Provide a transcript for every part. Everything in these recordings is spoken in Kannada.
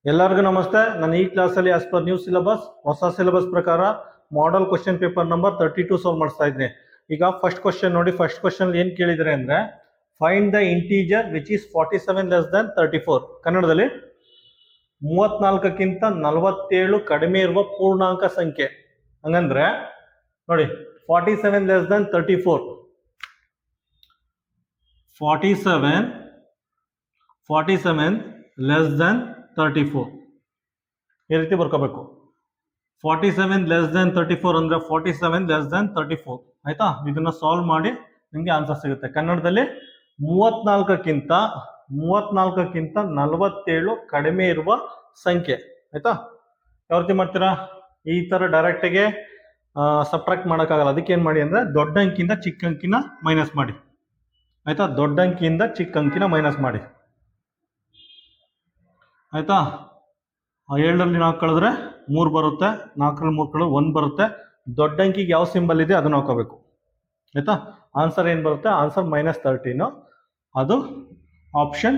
ಎಲ್ಲರಿಗೂ ನಮಸ್ತೆ. ನಾನು ಈ ಕ್ಲಾಸಲ್ಲಿ ಆಸ್ ಪರ್ ನ್ಯೂ ಸಿಲೆಬಸ್ ಹೊಸ ಸಿಲೆಬಸ್ ಪ್ರಕಾರ model question paper number 32 solve ಮಾಡಿಸ್ತಾ ಇದ್ದೀನಿ. ಈಗ ಫಸ್ಟ್ ಕ್ವಶನ್ ನೋಡಿ. ಫಸ್ಟ್ ಕ್ವಶನ್ ಏನು ಕೇಳಿದರೆ ಅಂದರೆ find the integer which is 47 less than 34. ಕನ್ನಡದಲ್ಲಿ 34ಕ್ಕಿಂತ 47 ಕಡಿಮೆ ಇರುವ ಪೂರ್ಣಾಂಕ ಸಂಖ್ಯೆ. ಹಂಗಂದ್ರೆ ನೋಡಿ 47 ಲೆಸ್ ದೆನ್ 34. 47 ಲೆಸ್ ದೆನ್ 34 ಈ ರೀತಿ ಬರ್ಕೋಬೇಕು. 47 ಲೆಸ್ ದೆನ್ 34 ಅಂದ್ರೆ 47 ಲೆಸ್ ದೆನ್ 34. ಆಯ್ತಾ? ಇದನ್ನ ಸಾಲ್ವ್ ಮಾಡಿ ನಿಮಗೆ ಆನ್ಸರ್ ಸಿಗುತ್ತೆ. ಕನ್ನಡದಲ್ಲಿ 34ಕ್ಕಿಂತ 47 ಕಡಿಮೆ ಇರುವ ಸಂಖ್ಯೆ. ಆಯ್ತಾ? ಯಾವ ರೀತಿ ಮಾಡ್ತೀರಾ? ಈ ತರ ಡೈರೆಕ್ಟ್ಗೆ ಸಬ್ಟ್ರಾಕ್ಟ್ ಮಾಡೋಕ್ಕಾಗಲ್ಲ. ಅದಕ್ಕೆ ಏನು ಮಾಡಿ ಅಂದರೆ ದೊಡ್ಡ ಅಂಕಿಯಿಂದ ಚಿಕ್ಕ ಅಂಕಿನ ಮೈನಸ್ ಮಾಡಿ. ಆಯ್ತಾ? ದೊಡ್ಡ ಅಂಕಿಯಿಂದ ಚಿಕ್ಕ ಅಂಕಿನ ಮೈನಸ್ ಮಾಡಿ. ಆಯ್ತಾ? 7ರಲ್ಲಿ 4 ಕಳೆದ್ರೆ 3 ಬರುತ್ತೆ, 4ರಲ್ಲಿ 3 ಕಳೆದ್ರೆ 1 ಬರುತ್ತೆ. ದೊಡ್ಡ ಅಂಕಿಗೆ ಯಾವ ಸಿಂಬಲ್ ಇದೆ ಅದನ್ನು ಹಾಕೋಬೇಕು. ಆಯ್ತಾ? ಆನ್ಸರ್ ಏನು ಬರುತ್ತೆ? ಆನ್ಸರ್ -13. ಅದು ಆಪ್ಷನ್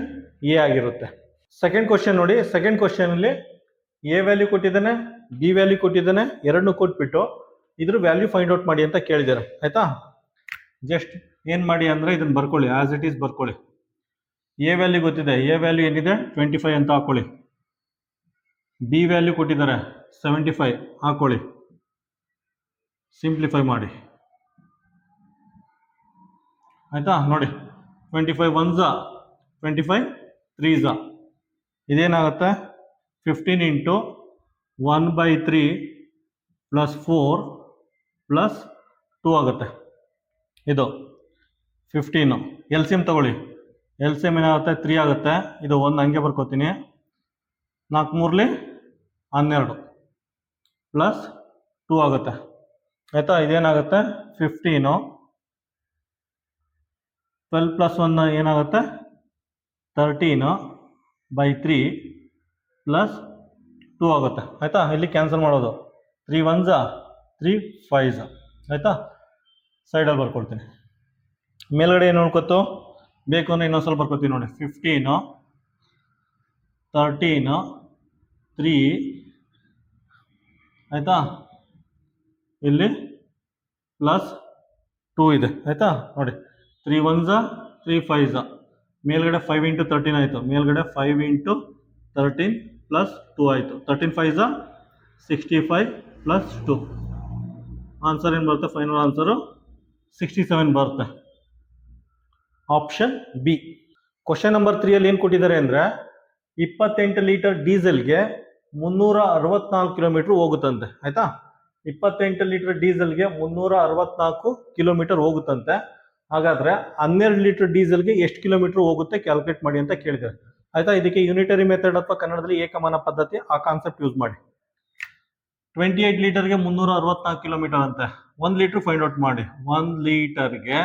ಎ ಆಗಿರುತ್ತೆ. ಸೆಕೆಂಡ್ ಕ್ವಶನ್ ನೋಡಿ. ಸೆಕೆಂಡ್ ಕ್ವಶನಲ್ಲಿ ಎ ವ್ಯಾಲ್ಯೂ ಕೊಟ್ಟಿದ್ದಾನೆ, ಬಿ ವ್ಯಾಲ್ಯೂ ಕೊಟ್ಟಿದ್ದಾನೆ. ಎರಡನ್ನೂ ಕೊಟ್ಬಿಟ್ಟು ಇದ್ರ ವ್ಯಾಲ್ಯೂ ಫೈಂಡ್ ಔಟ್ ಮಾಡಿ ಅಂತ ಕೇಳಿದ್ದಾರೆ. ಆಯ್ತಾ? ಜಸ್ಟ್ ಏನು ಮಾಡಿ ಅಂದರೆ ಇದನ್ನು ಬರ್ಕೊಳ್ಳಿ, ಆಸ್ ಇಟ್ ಈಸ್ ಬರ್ಕೊಳ್ಳಿ. ಎ ವ್ಯಾಲ್ಯೂ ಗೊತ್ತಿದೆ, ಎ ವ್ಯಾಲ್ಯೂ ಏನಿದೆ 25 ಅಂತ ಹಾಕೊಳ್ಳಿ. ಬಿ ವ್ಯಾಲ್ಯೂ ಕೊಟ್ಟಿದ್ದಾರೆ 75 ಹಾಕೊಳ್ಳಿ. ಸಿಂಪ್ಲಿಫೈ ಮಾಡಿ. ಆಯ್ತಾ? ನೋಡಿ 25 1s 25 3s ಇದೇನಾಗುತ್ತೆ? 15 into 1/3 plus 4 plus 2 ಆಗುತ್ತೆ. ಇದು 15. ಎಲ್ ಸಿ ಎಮ್ ತಗೊಳ್ಳಿ. ಎಲ್ ಸಿ ಎಮ್ ಏನಾಗುತ್ತೆ? 3 ಆಗುತ್ತೆ. ಇದು 1 ಹಂಗೆ ಬರ್ಕೋತೀನಿ. 4 3ಲಿ 12 ಪ್ಲಸ್ 2 ಆಗುತ್ತೆ. ಆಯ್ತಾ? ಇದೇನಾಗುತ್ತೆ? 15. 12 ಪ್ಲಸ್ 1 ಏನಾಗುತ್ತೆ? 13/3 ಪ್ಲಸ್ 2 ಆಗುತ್ತೆ. ಆಯ್ತಾ? ಇಲ್ಲಿ ಕ್ಯಾನ್ಸಲ್ ಮಾಡೋದು. 3 1s 3 5s. ಆಯ್ತಾ? ಸೈಡಲ್ಲಿ ಬರ್ಕೊಳ್ತೀನಿ. ಮೇಲ್ಗಡೆ ಏನು ನೋಡ್ಕೊತು ಬೇಕು ಅಂದರೆ ಇನ್ನೊಂದು ಸ್ವಲ್ಪ ಬರ್ಕೋತೀನಿ ನೋಡಿ. 15 13 3 ಆಯ್ತಾ? ಇಲ್ಲಿ ಪ್ಲಸ್ 2 ಇದೆ. ಆಯ್ತಾ? ನೋಡಿ 3 1s 3 5s. ಮೇಲ್ಗಡೆ 5 ಇಂಟು 13 ಆಯಿತು. ಮೇಲ್ಗಡೆ 5 ಇಂಟು 13 ಪ್ಲಸ್ 2 ಆಯಿತು. 13 5s 65 ಪ್ಲಸ್ 2. ಆನ್ಸರ್ ಏನು ಬರುತ್ತೆ? ಫೈನಲ್ ಆನ್ಸರು 67 ಬರುತ್ತೆ. Option B. ಕ್ವಶನ್ ನಂಬರ್ 3 ಏನು ಕೊಟ್ಟಿದ್ದಾರೆ ಅಂದರೆ 28 ಲೀಟರ್ ಡೀಸೆಲ್ಗೆ 364 ಕಿಲೋಮೀಟರ್ ಹೋಗುತ್ತಂತೆ. ಆಯ್ತಾ? 28 ಲೀಟರ್ ಡೀಸೆಲ್ಗೆ 364 ಕಿಲೋಮೀಟರ್ ಹೋಗುತ್ತಂತೆ. ಹಾಗಾದ್ರೆ 12 ಲೀಟರ್ ಡೀಸೆಲ್ಗೆ ಎಷ್ಟು ಕಿಲೋಮೀಟರ್ ಹೋಗುತ್ತೆ ಕ್ಯಾಲ್ಕುಲೇಟ್ ಮಾಡಿ ಅಂತ ಕೇಳಿದ್ದಾರೆ. ಆಯ್ತಾ? ಇದಕ್ಕೆ ಯೂನಿಟರಿ ಮೆಥಡ್ ಅಥವಾ ಕನ್ನಡದಲ್ಲಿ ಏಕಮಾನ ಪದ್ಧತಿ, ಆ ಕಾನ್ಸೆಪ್ಟ್ ಯೂಸ್ ಮಾಡಿ. 28 ಲೀಟರ್ಗೆ 364 ಕಿಲೋಮೀಟರ್ ಅಂತೆ. 1 ಲೀಟರ್ ಫೈಂಡ್ ಔಟ್ ಮಾಡಿ. 1 ಲೀಟರ್ಗೆ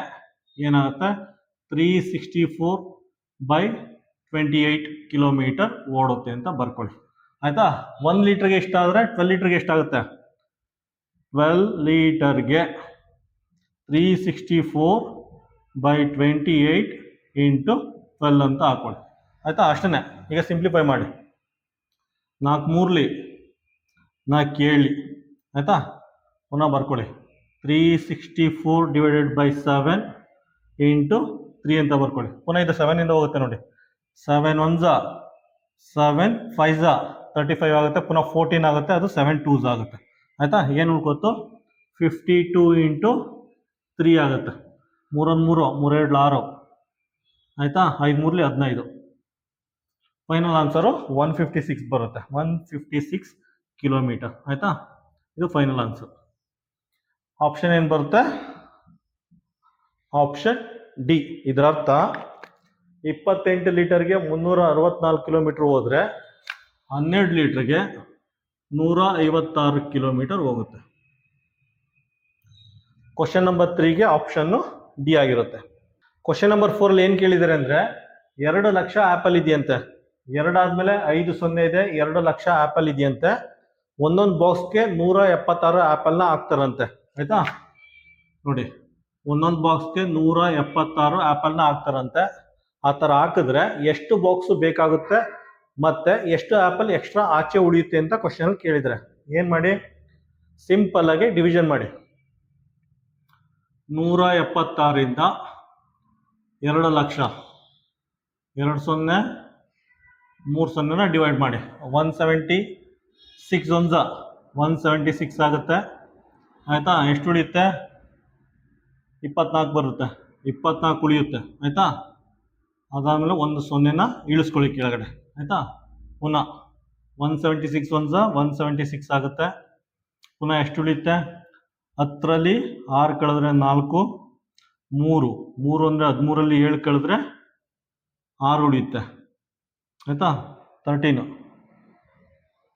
ಏನಾಗುತ್ತೆ? 364/28 ಕಿಲೋಮೀಟರ್ ಓಡುತ್ತೆ ಅಂತ ಬರ್ಕೊಳ್ಳಿ. ಆಯ್ತಾ? 1 ಲೀಟರ್ಗೆ ಎಷ್ಟಾದರೆ 12 ಲೀಟರ್ಗೆ ಎಷ್ಟಾಗುತ್ತೆ? 12 ಲೀಟರ್ಗೆ 364/28 ಇಂಟು 12 ಅಂತ ಹಾಕೊಳ್ಳಿ. ಆಯ್ತಾ? ಅಷ್ಟೇ. ಈಗ ಸಿಂಪ್ಲಿಫೈ ಮಾಡಿ. 4 3ಲಿ 4 7ಲಿ. ಆಯ್ತಾ? ಪುನಃ ಬರ್ಕೊಳ್ಳಿ. 364/7 ಇಂಟು 3 ಅಂತ ಬರ್ಕೊಳ್ಳಿ. ಪುನಃ ಇದು 7 ಇಂದ ಹೋಗುತ್ತೆ ನೋಡಿ. 7 1s 7 5s 35 ಆಗುತ್ತೆ. ಪುನಃ 14 ಆಗುತ್ತೆ. ಅದು 7 2s ಆಗುತ್ತೆ. ಆಯ್ತಾ? ಏನು ಉಳ್ಕೊತ್ತು? 52 ಇಂಟು 3 ಆಗುತ್ತೆ. 3 1 3 3 2 6. ಆಯ್ತಾ? 5 3ಲಿ 15. ಫೈನಲ್ ಆನ್ಸರು 156 ಬರುತ್ತೆ. 156 ಕಿಲೋಮೀಟರ್. ಆಯ್ತಾ? ಇದು ಫೈನಲ್ ಆನ್ಸರ್. ಆಪ್ಷನ್ ಏನು ಬರುತ್ತೆ? Option D. ಇದರ ಅರ್ಥ 28 ಲೀಟರ್ಗೆ 364 ಕಿಲೋಮೀಟರ್ ಹೋದರೆ 12 ಲೀಟರ್ಗೆ 156 ಕಿಲೋಮೀಟರ್ ಹೋಗುತ್ತೆ. ಕ್ವಶನ್ ನಂಬರ್ 3ಗೆ ಆಪ್ಷನ್ನು ಡಿ ಆಗಿರುತ್ತೆ. ಕ್ವಶನ್ ನಂಬರ್ 4ಅಲ್ಲಿ ಏನು ಕೇಳಿದ್ದಾರೆ ಅಂದರೆ 2 ಲಕ್ಷ ಆ್ಯಪಲ್ ಇದೆಯಂತೆ. 2 ಆದಮೇಲೆ 5 0 ಇದೆ. 2 ಲಕ್ಷ ಆ್ಯಪಲ್ ಇದೆಯಂತೆ. ಒಂದೊಂದು ಬಾಕ್ಸ್ಗೆ 176 ಆ್ಯಪಲ್ನ ಹಾಕ್ತಾರಂತೆ. ಆಯ್ತಾ? ನೋಡಿ, ಒಂದೊಂದು ಬಾಕ್ಸ್ಗೆ 176 ಆ್ಯಪಲ್ನ ಹಾಕ್ತಾರಂತೆ. ಆ ಥರ ಹಾಕಿದ್ರೆ ಎಷ್ಟು ಬಾಕ್ಸು ಬೇಕಾಗುತ್ತೆ ಮತ್ತೆ ಎಷ್ಟು ಆಪಲ್ ಎಕ್ಸ್ಟ್ರಾ ಆಚೆ ಉಳಿಯುತ್ತೆ ಅಂತ ಕ್ವಶನ್ ಕೇಳಿದ್ರೆ ಏನ್ ಮಾಡಿ, ಸಿಂಪಲ್ ಆಗಿ ಡಿವಿಷನ್ ಮಾಡಿ. 176ರಿಂದ 2 ಲಕ್ಷ 2 0 3 0ನ ಡಿವೈಡ್ ಮಾಡಿ. 176 1 176 ಆಗುತ್ತೆ ಆಯ್ತಾ. ಎಷ್ಟು ಉಳಿಯುತ್ತೆ? 24 ಬರುತ್ತೆ. 24 ಉಳಿಯುತ್ತೆ ಆಯ್ತಾ. ಅದಾದಮೇಲೆ 1 0ನ ಇಳಿಸ್ಕೊಳ್ಳಿ ಕೆಳಗಡೆ ಆಯ್ತಾ. ಪುನಃ 176 1 176 ಆಗುತ್ತೆ. ಪುನಃ ಎಷ್ಟು ಉಳಿಯುತ್ತೆ? 10ರಲ್ಲಿ 6 ಕಳೆದ್ರೆ 4, 3 3 ಅಂದರೆ 13ರಲ್ಲಿ 7 ಕಳೆದ್ರೆ 6 ಉಳಿಯುತ್ತೆ ಆಯ್ತಾ.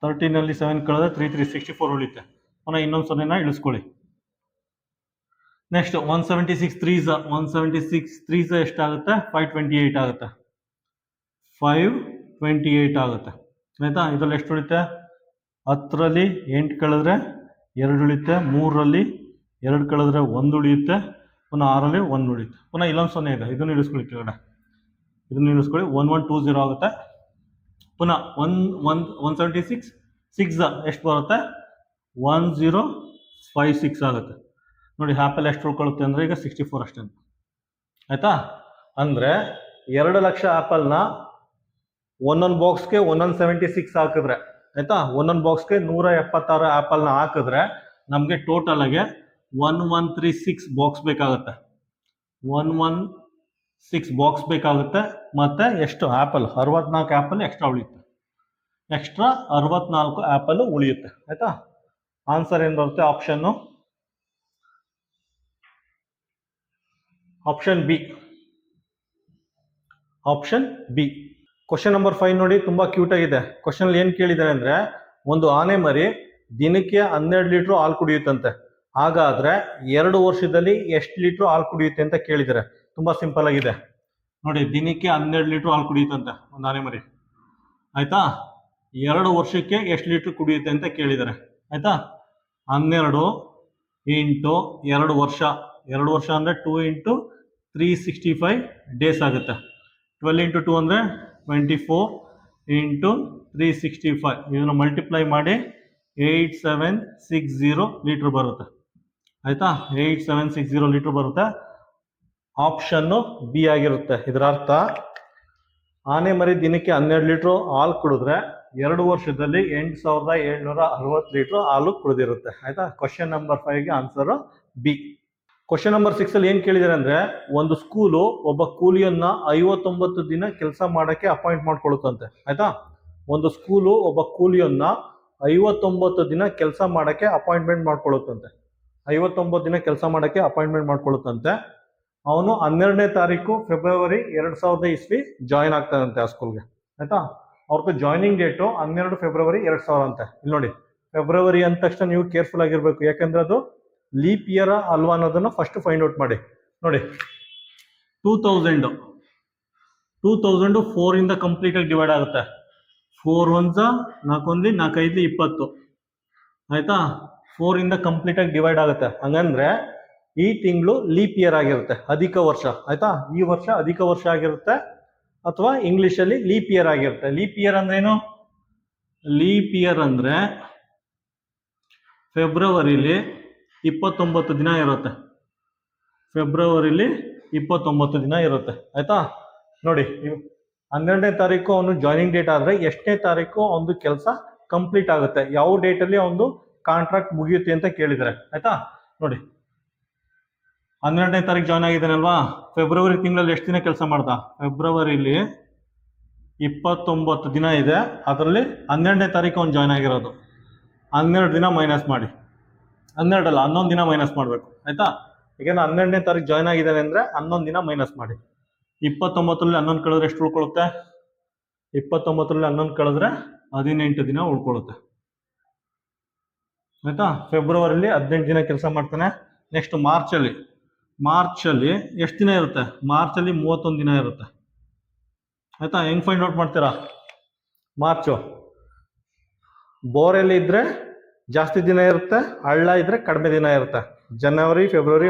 13ನಲ್ಲಿ 7 ಕಳೆದ್ರೆ 3 3 64 ಉಳಿಯುತ್ತೆ. ಪುನಃ ಇನ್ನೊಂದು 0ನ ಇಳಿಸ್ಕೊಳ್ಳಿ. ನೆಕ್ಸ್ಟ್ 176 3 176 3 ಎಷ್ಟಾಗುತ್ತೆ? 528 ಆಗುತ್ತೆ. 528 ಆಗುತ್ತೆ ಆಯ್ತಾ. ಇದರಲ್ಲಿ ಎಷ್ಟು ಉಳಿಯುತ್ತೆ? 10ರಲ್ಲಿ 8 ಕಳೆದ್ರೆ 2 ಉಳಿಯುತ್ತೆ. 3ರಲ್ಲಿ 2 ಕಳೆದ್ರೆ 1 ಉಳಿಯುತ್ತೆ. ಪುನಃ 6ರಲ್ಲಿ 1 ಉಳಿಯುತ್ತೆ. ಪುನಃ ಇಲ್ಲೊಂದು 0 ಇದೆ, ಇದನ್ನು ಇಳಿಸ್ಕೊಳ್ಳಿ ಕೆಳಗಡೆ. ಇದನ್ನು ಇಳಿಸ್ಕೊಳ್ಳಿ. 1120 ಆಗುತ್ತೆ. ಪುನಃ 176 6 ಎಷ್ಟು ಬರುತ್ತೆ? 1056 ಆಗುತ್ತೆ. ನೋಡಿ ಆ್ಯಪಲ್ ಎಷ್ಟು ಉಳ್ಕೊಳ್ಳುತ್ತೆ ಅಂದರೆ ಈಗ 64 ಅಷ್ಟೇ ಆಯ್ತಾ. ಅಂದರೆ 2 ಲಕ್ಷ ಆ್ಯಪಲ್ನ ಒಂದೊಂದು ಬಾಕ್ಸ್ಗೆ 176 ಹಾಕಿದ್ರೆ ಆಯ್ತಾ, ಒಂದೊಂದು ಬಾಕ್ಸ್ಗೆ 176 ಆ್ಯಪಲ್ನ ಹಾಕಿದ್ರೆ ನಮಗೆ ಟೋಟಲ್ ಆಗಿ 1136 ಬಾಕ್ಸ್ ಬೇಕಾಗುತ್ತೆ. 116 ಬಾಕ್ಸ್ ಬೇಕಾಗುತ್ತೆ. ಮತ್ತೆ ಎಷ್ಟು ಆ್ಯಪಲ್? 64 ಆ್ಯಪಲ್ ಎಕ್ಸ್ಟ್ರಾ ಉಳಿಯುತ್ತೆ. ಎಕ್ಸ್ಟ್ರಾ 64 ಆ್ಯಪಲ್ ಉಳಿಯುತ್ತೆ ಆಯ್ತಾ. ಆನ್ಸರ್ ಏನು ಬರುತ್ತೆ? Option B. Option B. Question number 5 ನೋಡಿ, ತುಂಬಾ ಕ್ಯೂಟ್ ಆಗಿದೆ. ಕ್ವಶನ್ ಏನು ಕೇಳಿದ್ದಾರೆ ಅಂದ್ರೆ, ಒಂದು ಆನೆ ಮರಿ ದಿನಕ್ಕೆ 12 ಲೀಟರ್ ಹಾಲು ಕುಡಿಯುತ್ತಂತೆ. ಹಾಗಾದ್ರೆ 2 ವರ್ಷದಲ್ಲಿ ಎಷ್ಟು ಲೀಟರ್ ಹಾಲು ಕುಡಿಯುತ್ತೆ ಅಂತ ಕೇಳಿದ್ದಾರೆ. ತುಂಬಾ ಸಿಂಪಲ್ ಆಗಿದೆ ನೋಡಿ. ದಿನಕ್ಕೆ 12 ಲೀಟರ್ ಹಾಲು ಕುಡಿಯುತ್ತಂತೆ ಒಂದು ಆನೆ ಮರಿ ಆಯ್ತಾ. 2 ವರ್ಷಕ್ಕೆ ಎಷ್ಟು ಲೀಟರ್ ಕುಡಿಯುತ್ತೆ ಅಂತ ಕೇಳಿದ್ದಾರೆ ಆಯ್ತಾ. 12 ಇಂಟು 2 ವರ್ಷ, 2 ವರ್ಷ ಅಂದರೆ 2 ಇಂಟು 365 ಡೇಸ್ ಆಗುತ್ತೆ. 12 ಇಂಟು 2 ಅಂದರೆ 24 ಇಂಟು 365. ಇದನ್ನು ಮಲ್ಟಿಪ್ಲೈ ಮಾಡಿ 8760 ಲೀಟ್ರ್ ಬರುತ್ತೆ ಆಯ್ತಾ. 8760 ಲೀಟ್ರ್ ಬರುತ್ತೆ. ಆಪ್ಷನ್ನು ಬಿ ಆಗಿರುತ್ತೆ. ಇದರ ಅರ್ಥ ಆನೆ ಮರಿ ದಿನಕ್ಕೆ 12 ಲೀಟ್ರ್ ಹಾಲು ಕುಡಿದ್ರೆ 2 ವರ್ಷದಲ್ಲಿ 8760 ಲೀಟ್ರ್ ಹಾಲು ಕುಡಿದಿರುತ್ತೆ ಆಯ್ತಾ. ಕ್ವಶನ್ ನಂಬರ್ 5ಗೆ ಆನ್ಸರ್ ಬಿ. ಕ್ವಶನ್ ನಂಬರ್ 6 ಅಲ್ಲಿ ಏನು ಕೇಳಿದ್ದಾರೆ ಅಂದ್ರೆ, ಒಂದು ಸ್ಕೂಲು ಒಬ್ಬ ಕೂಲಿಯನ್ನ 59 ದಿನ ಕೆಲಸ ಮಾಡಕ್ಕೆ ಅಪಾಯಿಂಟ್ ಮಾಡ್ಕೊಳ್ಳುತ್ತಂತೆ ಆಯ್ತಾ. ಒಂದು ಸ್ಕೂಲು ಒಬ್ಬ ಕೂಲಿಯನ್ನ 59 ದಿನ ಕೆಲಸ ಮಾಡಕ್ಕೆ ಅಪಾಯಿಂಟ್ಮೆಂಟ್ ಮಾಡ್ಕೊಳ್ಳುತ್ತಂತೆ. 59 ದಿನ ಕೆಲಸ ಮಾಡಕ್ಕೆ ಅಪಾಯಿಂಟ್ಮೆಂಟ್ ಮಾಡ್ಕೊಳ್ಳುತ್ತಂತೆ. ಅವನು 12ನೇ ತಾರೀಕು ಫೆಬ್ರವರಿ 2000 ಜಾಯಿನ್ ಆಗ್ತಾನಂತೆ ಆ ಸ್ಕೂಲ್ಗೆ ಆಯ್ತಾ. ಅವ್ರದ್ದು ಜಾಯ್ನಿಂಗ್ ಡೇಟು 12 ಫೆಬ್ರವರಿ 2000 ಅಂತೆ. ಇಲ್ಲಿ ನೋಡಿ, ಫೆಬ್ರವರಿ ಅಂದ ತಕ್ಷಣ ನೀವು ಕೇರ್ಫುಲ್ ಆಗಿರ್ಬೇಕು, ಯಾಕಂದ್ರೆ ಅದು ಲೀಪ್ ಇಯರ್ ಅಲ್ವಾ ಅನ್ನೋದನ್ನ ಫಸ್ಟ್ ಫೈಂಡ್ ಔಟ್ ಮಾಡಿ. ನೋಡಿ 2000 4 ಇಂದ ಕಂಪ್ಲೀಟ್ ಆಗಿ ಡಿವೈಡ್ ಆಗುತ್ತೆ. 4 1 4 1 4 5 20 ಆಯ್ತಾ. 4 ಇಂದ ಕಂಪ್ಲೀಟ್ ಆಗಿ ಡಿವೈಡ್ ಆಗುತ್ತೆ. ಹಂಗಂದ್ರೆ ಈ ತಿಂಗಳು ಲೀಪ್ ಇಯರ್ ಆಗಿರುತ್ತೆ, ಅಧಿಕ ವರ್ಷ ಆಯ್ತಾ. ಈ ವರ್ಷ ಅಧಿಕ ವರ್ಷ ಆಗಿರುತ್ತೆ, ಅಥವಾ ಇಂಗ್ಲಿಷ್ ಅಲ್ಲಿ ಲೀಪ್ ಇಯರ್ ಆಗಿರುತ್ತೆ. ಲೀಪ್ ಇಯರ್ ಅಂದ್ರೆ ಏನು? ಲೀಪ್ ಇಯರ್ ಅಂದ್ರೆ ಫೆಬ್ರವರಿಲಿ 29 ದಿನ ಇರುತ್ತೆ. ಫೆಬ್ರವರಿಲಿ 29 ದಿನ ಇರುತ್ತೆ ಆಯ್ತಾ. ನೋಡಿ 12ನೇ ತಾರೀಕು ಅವನು ಜಾಯ್ನಿಂಗ್ ಡೇಟ್ ಆದ್ರೆ ಎಷ್ಟನೇ ತಾರೀಕು ಅವನು ಕೆಲಸ ಕಂಪ್ಲೀಟ್ ಆಗುತ್ತೆ, ಯಾವ ಡೇಟ್ ಅಲ್ಲಿ ಅವನು ಕಾಂಟ್ರಾಕ್ಟ್ ಮುಗಿಯುತ್ತೆ ಅಂತ ಕೇಳಿದ್ದಾರೆ ಆಯ್ತಾ. ನೋಡಿ 12ನೇ ತಾರೀಕು ಜಾಯ್ನ್ ಆಗಿದ್ದಾನಲ್ವಾ, ಫೆಬ್ರವರಿ ತಿಂಗಳಲ್ಲಿ ಎಷ್ಟು ದಿನ ಕೆಲಸ ಮಾಡ್ದ? ಫೆಬ್ರವರಿಲಿ 29 ದಿನ ಇದೆ, ಅದರಲ್ಲಿ 12ನೇ ತಾರೀಕು ಅವ್ನು ಜಾಯ್ನ್ ಆಗಿರೋದು. 12 ದಿನ ಮೈನಸ್ ಮಾಡಿ, 12 ಅಲ್ಲ 11 ದಿನ ಮೈನಸ್ ಮಾಡಬೇಕು ಆಯ್ತಾ. ಈಗ 12ನೇ ತಾರೀಕು ಜಾಯ್ನ್ ಆಗಿದ್ದಾನೆ ಅಂದ್ರೆ 11 ದಿನ ಮೈನಸ್ ಮಾಡಿ. 29ರಲ್ಲಿ 11 ಕಳೆದ್ರೆ ಎಷ್ಟು ಉಳ್ಕೊಳ್ಳುತ್ತೆ? 29ರಲ್ಲಿ 11 ಕಳೆದ್ರೆ 18 ದಿನ ಉಳ್ಕೊಳ್ಳುತ್ತೆ ಆಯ್ತಾ. ಫೆಬ್ರವರಿಲಿ 18 ದಿನ ಕೆಲಸ ಮಾಡ್ತಾನೆ. ನೆಕ್ಸ್ಟ್ ಮಾರ್ಚಲ್ಲಿ ಎಷ್ಟು ದಿನ ಇರುತ್ತೆ? ಮಾರ್ಚಲ್ಲಿ 31 ದಿನ ಇರುತ್ತೆ ಆಯ್ತಾ. ಹೆಂಗ್ ಫೈಂಡ್ ಔಟ್ ಮಾಡ್ತೀರಾ? ಮಾರ್ಚು ಬೋರಲ್ಲಿ ಇದ್ರೆ ಜಾಸ್ತಿ ದಿನ ಇರುತ್ತೆ, ಹಳ್ಳ ಇದ್ರೆ ಕಡಿಮೆ ದಿನ ಇರುತ್ತೆ. ಜನವರಿ ಫೆಬ್ರವರಿ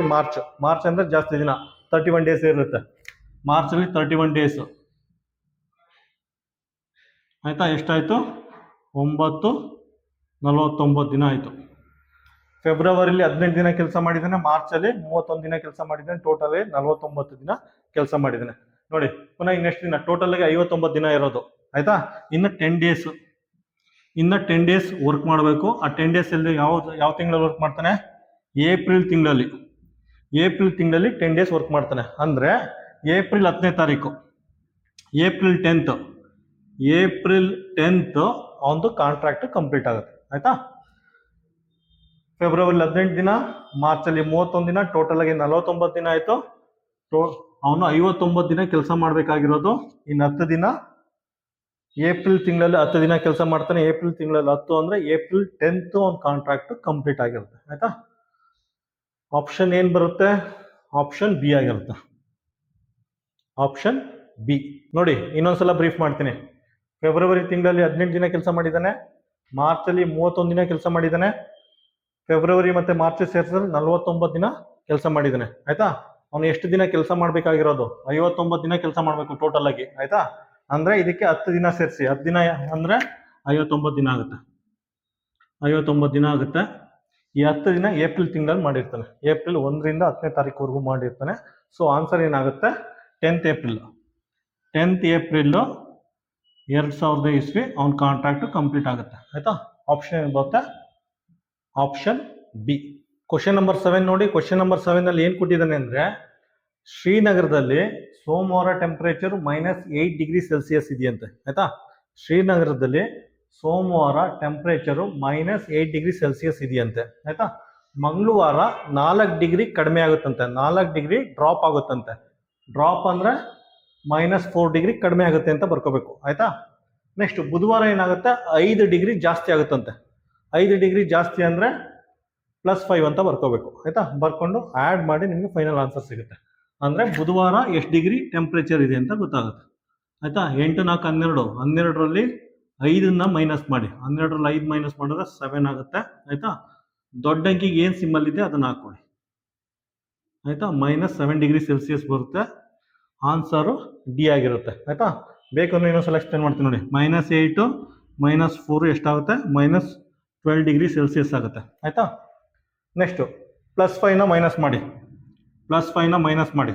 ಮಾರ್ಚ್ ಅಂದ್ರೆ ಜಾಸ್ತಿ ದಿನ, 31 ಡೇಸ್ ಇರುತ್ತೆ. ಮಾರ್ಚಲ್ಲಿ 31 ಡೇಸ್. ಆಯಿತಾ. ಎಷ್ಟಾಯಿತು? 9:49 ದಿನ ಆಯಿತು. ಫೆಬ್ರವರಿಲಿ 18 ದಿನ ಕೆಲಸ ಮಾಡಿದ್ದಾನೆ, ಮಾರ್ಚಲ್ಲಿ 31 ದಿನ ಕೆಲಸ ಮಾಡಿದ್ದಾನೆ, ಟೋಟಲ್ 49 ದಿನ ಕೆಲಸ ಮಾಡಿದ್ದಾನೆ. ನೋಡಿ ಪುನಃ ಇನ್ನೆಷ್ಟು ದಿನ? ಟೋಟಲ್ ಆಗಿ 59 ದಿನ ಇರೋದು. ಆಯ್ತಾ. ಇನ್ನು 10 ಡೇಸ್, ಇನ್ನು 10 ಡೇಸ್ ವರ್ಕ್ ಮಾಡಬೇಕು. ಆ 10 ಡೇಸ್ ಅಲ್ಲಿ ಯಾವ ತಿಂಗಳಲ್ಲಿ ವರ್ಕ್ ಮಾಡ್ತಾನೆ? ಏಪ್ರಿಲ್ ತಿಂಗಳಲ್ಲಿ. ಏಪ್ರಿಲ್ ತಿಂಗಳಲ್ಲಿ 10 ಡೇಸ್ ವರ್ಕ್ ಮಾಡ್ತಾನೆ. ಅಂದ್ರೆ ಏಪ್ರಿಲ್ 10ನೇ ತಾರೀಕು, ಏಪ್ರಿಲ್ 10th, ಏಪ್ರಿಲ್ 10th ಅವನದು ಕಾಂಟ್ರಾಕ್ಟ್ ಕಂಪ್ಲೀಟ್ ಆಗುತ್ತೆ. ಆಯ್ತಾ. ಫೆಬ್ರವರಿ 18 ದಿನ, ಮಾರ್ಚಲ್ಲಿ 31 ದಿನ, ಟೋಟಲ್ ಆಗಿ 49 ದಿನ ಆಯ್ತು. ಅವನು 59 ದಿನ ಕೆಲಸ ಮಾಡಬೇಕಾಗಿರೋದು. ಇನ್ನು 10 ದಿನ ಏಪ್ರಿಲ್ ತಿಂಗಳಲ್ಲಿ 10 ದಿನ ಕೆಲಸ ಮಾಡ್ತಾನೆ. ಏಪ್ರಿಲ್ ತಿಂಗಳಲ್ಲಿ 10 ಅಂದ್ರೆ ಏಪ್ರಿಲ್ 10th ಅವನ ಕಾಂಟ್ರಾಕ್ಟ್ ಕಂಪ್ಲೀಟ್ ಆಗಿರುತ್ತೆ. ಆಯ್ತಾ. ಆಪ್ಷನ್ ಏನ್ ಬರುತ್ತೆ? ಆಪ್ಷನ್ ಬಿ ಆಗಿರುತ್ತೆ. Option B. ನೋಡಿ ಇನ್ನೊಂದ್ಸಲ ಬ್ರೀಫ್ ಮಾಡ್ತೀನಿ. ಫೆಬ್ರವರಿ ತಿಂಗಳಲ್ಲಿ 18 ದಿನ ಕೆಲಸ ಮಾಡಿದ್ದಾನೆ, ಮಾರ್ಚಲ್ಲಿ 31 ದಿನ ಕೆಲಸ ಮಾಡಿದ್ದಾನೆ, ಫೆಬ್ರವರಿ ಮತ್ತೆ ಮಾರ್ಚ್ ಸೇರಿಸಿದ್ರೆ 49 ದಿನ ಕೆಲಸ ಮಾಡಿದ್ದಾನೆ. ಆಯ್ತಾ. ಅವನು ಎಷ್ಟು ದಿನ ಕೆಲಸ ಮಾಡ್ಬೇಕಾಗಿರೋದು? 59 ದಿನ ಕೆಲಸ ಮಾಡ್ಬೇಕು ಟೋಟಲ್ ಆಗಿ. ಆಯ್ತಾ. ಅಂದ್ರೆ ಇದಕ್ಕೆ 10 ದಿನ ಸೇರಿಸಿ, 10 ದಿನ ಅಂದ್ರೆ 59 ದಿನ ಆಗುತ್ತೆ. 59 ದಿನ ಆಗುತ್ತೆ. ಈ 10 ದಿನ ಏಪ್ರಿಲ್ ತಿಂಗಳಲ್ಲಿ ಮಾಡಿರ್ತಾನೆ. ಏಪ್ರಿಲ್ 1ರಿಂದ 10ನೇ ತಾರೀಕುವರೆಗೂ ಮಾಡಿರ್ತಾನೆ. ಸೊ ಆನ್ಸರ್ ಏನಾಗುತ್ತೆ? 10th April. 10th ಏಪ್ರಿಲ್ 2000 ಇಸ್ವಿ ಅವನ ಕಾಂಟ್ರಾಕ್ಟ್ ಕಂಪ್ಲೀಟ್ ಆಗುತ್ತೆ. ಆಯ್ತಾ. ಆಪ್ಷನ್ ಏನ್ ಬರುತ್ತೆ? Option B. ಕ್ವಶನ್ ನಂಬರ್ 7 ನೋಡಿ. ಕ್ವಶನ್ ನಂಬರ್ 7 ಅಲ್ಲಿ ಏನ್ ಕೊಟ್ಟಿದ್ದಾನೆ ಅಂದ್ರೆ, ಶ್ರೀನಗರದಲ್ಲಿ ಸೋಮವಾರ ಟೆಂಪರೇಚರ್ -8 ಡಿಗ್ರಿ ಸೆಲ್ಸಿಯಸ್ ಇದೆಯಂತೆ. ಆಯ್ತಾ. ಶ್ರೀನಗರದಲ್ಲಿ ಸೋಮವಾರ ಟೆಂಪರೇಚರ್ -8 ಡಿಗ್ರಿ ಸೆಲ್ಸಿಯಸ್ ಇದೆಯಂತೆ. ಆಯ್ತಾ. ಮಂಗಳವಾರ 4 ಡಿಗ್ರಿ ಕಡಿಮೆ ಆಗುತ್ತಂತೆ, 4 ಡಿಗ್ರಿ ಡ್ರಾಪ್ ಆಗುತ್ತಂತೆ. ಡ್ರಾಪ್ ಅಂದ್ರೆ -4 ಡಿಗ್ರಿ ಕಡಿಮೆ ಆಗುತ್ತೆ ಅಂತ ಬರ್ಕೋಬೇಕು. ಆಯ್ತಾ. ನೆಕ್ಸ್ಟ್ ಬುಧವಾರ ಏನಾಗುತ್ತೆ? 5 ಡಿಗ್ರಿ ಜಾಸ್ತಿ ಆಗುತ್ತಂತೆ. 5 ಡಿಗ್ರಿ ಜಾಸ್ತಿ ಅಂದ್ರೆ +5 ಅಂತ ಬರ್ಕೋಬೇಕು. ಆಯ್ತಾ. ಬರ್ಕೊಂಡು ಆ್ಯಡ್ ಮಾಡಿ ನಿಮಗೆ ಫೈನಲ್ ಆನ್ಸರ್ ಸಿಗುತ್ತೆ. ಅಂದ್ರೆ ಬುಧವಾರ ಎಷ್ಟು ಡಿಗ್ರಿ ಟೆಂಪರೇಚರ್ ಇದೆ ಅಂತ ಗೊತ್ತಾಗುತ್ತೆ. ಆಯ್ತಾ. 8, 4, 12, 12ರಲ್ಲಿ 5ನ್ನ ಮೈನಸ್ ಮಾಡಿ, 12ರಲ್ಲಿ 5 ಮೈನಸ್ ಮಾಡಿದ್ರೆ 7 ಆಗುತ್ತೆ. ಆಯ್ತಾ. ದೊಡ್ಡ ಅಂಕಿಗೆ ಏನು ಸಿಂಬಲ್ ಇದೆ ಅದನ್ನ ಹಾಕೊಳ್ಳಿ. ಆಯ್ತಾ. -7 ಡಿಗ್ರಿ ಸೆಲ್ಸಿಯಸ್ ಬರುತ್ತೆ. ಆನ್ಸರು ಡಿ ಆಗಿರುತ್ತೆ. ಆಯ್ತಾ. ಬೇಕಂದ್ರೆ ಇನ್ನೊಂದ್ಸಲ ಎಕ್ಸ್ಪ್ಲೇನ್ ಮಾಡ್ತೀನಿ ನೋಡಿ. -8 -4 ಎಷ್ಟಾಗುತ್ತೆ? -12 ಡಿಗ್ರಿ ಸೆಲ್ಸಿಯಸ್ ಆಗುತ್ತೆ. ಆಯ್ತಾ. ನೆಕ್ಸ್ಟು +5ನ ಮೈನಸ್ ಮಾಡಿ, +5ನ ಮೈನಸ್ ಮಾಡಿ.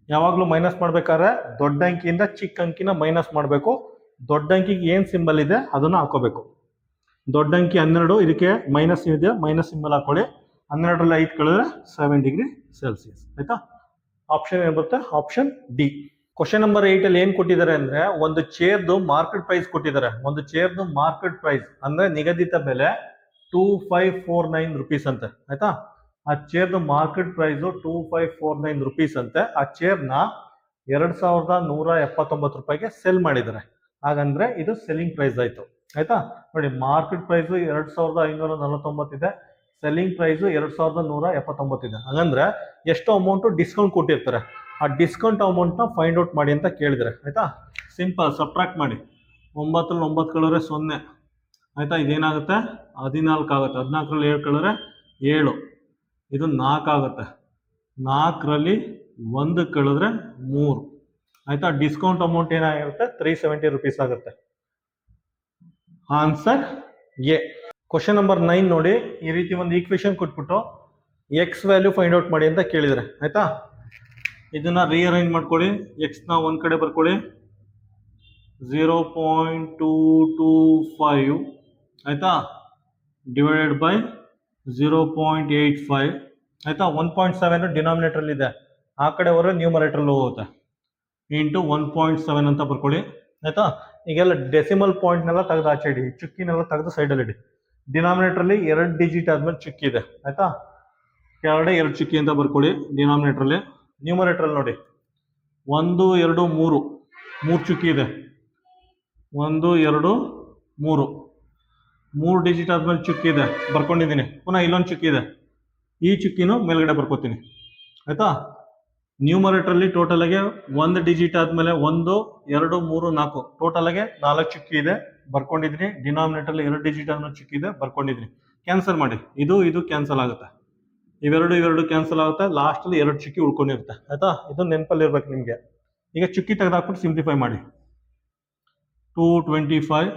ಯಾವಾಗಲೂ ಮೈನಸ್ ಮಾಡ್ಬೇಕಾದ್ರೆ ದೊಡ್ಡ ಅಂಕಿಯಿಂದ ಚಿಕ್ಕ ಅಂಕಿನ ಮೈನಸ್ ಮಾಡಬೇಕು. ದೊಡ್ಡ ಅಂಕಿಗೆ ಏನು ಸಿಂಬಲ್ ಇದೆ ಅದನ್ನ ಹಾಕೋಬೇಕು. ದೊಡ್ಡ ಅಂಕಿ 12, ಇದಕ್ಕೆ ಮೈನಸ್ ಇದೆ, ಮೈನಸ್ ಸಿಂಬಲ್ ಹಾಕೊಳ್ಳಿ. 12ರಲ್ಲಿ 5 ಕಳೆದ್ರೆ 7 ಡಿಗ್ರಿ ಸೆಲ್ಸಿಯಸ್. ಆಯ್ತಾ. ಆಪ್ಷನ್ ಏನ್ ಬರುತ್ತೆ? Option D. ಕ್ವಶನ್ ನಂಬರ್ 8 ಅಲ್ಲಿ ಏನ್ ಕೊಟ್ಟಿದ್ದಾರೆ ಅಂದ್ರೆ, ಒಂದು ಚೇರ್ದು ಮಾರ್ಕೆಟ್ ಪ್ರೈಸ್ ಕೊಟ್ಟಿದ್ದಾರೆ. ಒಂದು ಚೇರ್ದು ಮಾರ್ಕೆಟ್ ಪ್ರೈಸ್ ಅಂದ್ರೆ ನಿಗದಿತ ಬೆಲೆ 2549 ರುಪೀಸ್ ಅಂತೆ. ಆಯ್ತಾ. ಆ ಚೇರ್ದು ಮಾರ್ಕೆಟ್ ಪ್ರೈಸ್ 2549 ರುಪೀಸ್ ಅಂತೆ. ಆ ಚೇರ್ನ 2179 ರೂಪಾಯಿಗೆ ಸೆಲ್ ಮಾಡಿದ್ದಾರೆ. ಹಾಗಂದ್ರೆ ಇದು ಸೆಲ್ಲಿಂಗ್ ಪ್ರೈಸ್ ಆಯ್ತು. ಆಯ್ತಾ. ನೋಡಿ ಮಾರ್ಕೆಟ್ ಪ್ರೈಸ್ 2549 ಇದೆ, ಸೆಲ್ಲಿಂಗ್ ಪ್ರೈಸ್ 2179 ಇದೆ. ಹಾಗಂದ್ರೆ ಎಷ್ಟು ಅಮೌಂಟ್ ಡಿಸ್ಕೌಂಟ್ ಕೊಟ್ಟಿರ್ತಾರೆ, ಆ ಡಿಸ್ಕೌಂಟ್ ಅಮೌಂಟ್ನ ಫೈಂಡ್ ಔಟ್ ಮಾಡಿ ಅಂತ ಕೇಳಿದರೆ. ಆಯ್ತಾ. ಸಿಂಪಲ್ ಸಬ್ಟ್ರಾಕ್ಟ್ ಮಾಡಿ. 9ರಲ್ಲಿ 9 ಕಳೆದ್ರೆ 0. ಆಯ್ತಾ. ಇದೇನಾಗುತ್ತೆ? 14 ಆಗುತ್ತೆ. 14ರಲ್ಲಿ 7 ಕಳೆದ್ರೆ 7. ಇದು 4 ಆಗುತ್ತೆ. 4ರಲ್ಲಿ 1 ಕಳೆದ್ರೆ 3. ಆಯ್ತಾ. ಡಿಸ್ಕೌಂಟ್ ಅಮೌಂಟ್ ಏನಾಗಿರುತ್ತೆ? 370 ರುಪೀಸ್ ಆಗುತ್ತೆ. Answer A. ಕ್ವಶನ್ ನಂಬರ್ 9 ನೋಡಿ. ಈ ರೀತಿ ಒಂದು ಈಕ್ವೇಶನ್ ಕೊಟ್ಬಿಟ್ಟು ಎಕ್ಸ್ ವ್ಯಾಲ್ಯೂ ಫೈಂಡ್ ಔಟ್ ಮಾಡಿ ಅಂತ ಕೇಳಿದರೆ. ಆಯ್ತಾ. ಇದನ್ನ ರೀಅರೇಂಜ್ ಮಾಡ್ಕೊಳ್ಳಿ. ಎಕ್ಸ್ನ ಒಂದು ಕಡೆ ಬರ್ಕೊಳ್ಳಿ, 0.225 ಆಯ್ತಾ, ಡಿವೈಡೆಡ್ ಬೈ 0.85 ಆಯ್ತಾ. 1.7 ಡಿನಾಮಿನೇಟರ್ ಇದೆ, ಆ ಕಡೆ ಹೊರ ನ್ಯೂಮರೇಟರ್ ಹೋಗುತ್ತೆ, ಇಂಟು 1.7 ಅಂತ ಬರ್ಕೊಳ್ಳಿ. ಆಯ್ತಾ. ಈಗೆಲ್ಲ ಡೆಸಿಮಲ್ ಪಾಯಿಂಟ್ನೆಲ್ಲ ತೆಗೆದು ಆಚೆ ಇಡಿ, ಚುಕ್ಕಿನೆಲ್ಲ ತೆಗೆದು ಸೈಡಲ್ಲಿ ಇಡಿ. ಡಿನಾಮಿನೇಟ್ರಲ್ಲಿ 2 ಡಿಜಿಟ್ ಆದ್ಮೇಲೆ ಚುಕ್ಕಿ ಇದೆ. ಆಯ್ತಾ. ಕೆಳಗಡೆ 2 ಚುಕ್ಕಿ ಅಂತ ಬರ್ಕೊಳ್ಳಿ ಡಿನಾಮಿನೇಟ್ರಲ್ಲಿ. ನ್ಯೂಮರೇಟರ್ ನೋಡಿ 1, 2, 3 ಚುಕ್ಕಿ ಇದೆ. 1, 2, 3 ಡಿಜಿಟ್ ಆದ್ಮೇಲೆ ಚುಕ್ಕಿ ಇದೆ, ಬರ್ಕೊಂಡಿದ್ದೀನಿ. ಪುನಃ ಇಲ್ಲೊಂದು ಚುಕ್ಕಿ ಇದೆ, ಈ ಚುಕ್ಕಿನೂ ಮೇಲ್ಗಡೆ ಬರ್ಕೋತೀನಿ. ಆಯ್ತಾ. ನ್ಯೂಮರೇಟರಲ್ಲಿ ಟೋಟಲ್ ಆಗಿ 1 ಡಿಜಿಟ್ ಆದ್ಮೇಲೆ 1, 2, 3, 4 ಟೋಟಲ್ ಆಗಿ 4 ಚುಕ್ಕಿ ಇದೆ, ಬರ್ಕೊಂಡಿದ್ದೀನಿ. ಡಿನಾಮಿನೇಟರ್ಲಿ 2 ಡಿಜಿಟ್ ಆದ್ಮೇಲೆ ಚುಕ್ಕಿ ಇದೆ, ಬರ್ಕೊಂಡಿದ್ದೀನಿ. ಕ್ಯಾನ್ಸಲ್ ಮಾಡಿ, ಇದು ಕ್ಯಾನ್ಸಲ್ ಆಗುತ್ತೆ, ಇವೆರಡು ಕ್ಯಾನ್ಸಲ್ ಆಗುತ್ತೆ. ಲಾಸ್ಟ್ ಅಲ್ಲಿ 2 ಚುಕ್ಕಿ ಉಳ್ಕೊಂಡಿರುತ್ತೆ. ಆಯ್ತಾ. ಇದು ನೆನಪಲ್ಲಿ ಇರ್ಬೇಕು ನಿಮ್ಗೆ. ಈಗ ಚುಕ್ಕಿ ತೆಗೆದಾಕ್ಬಿಟ್ಟು ಸಿಂಪ್ಲಿಫೈ ಮಾಡಿ. 225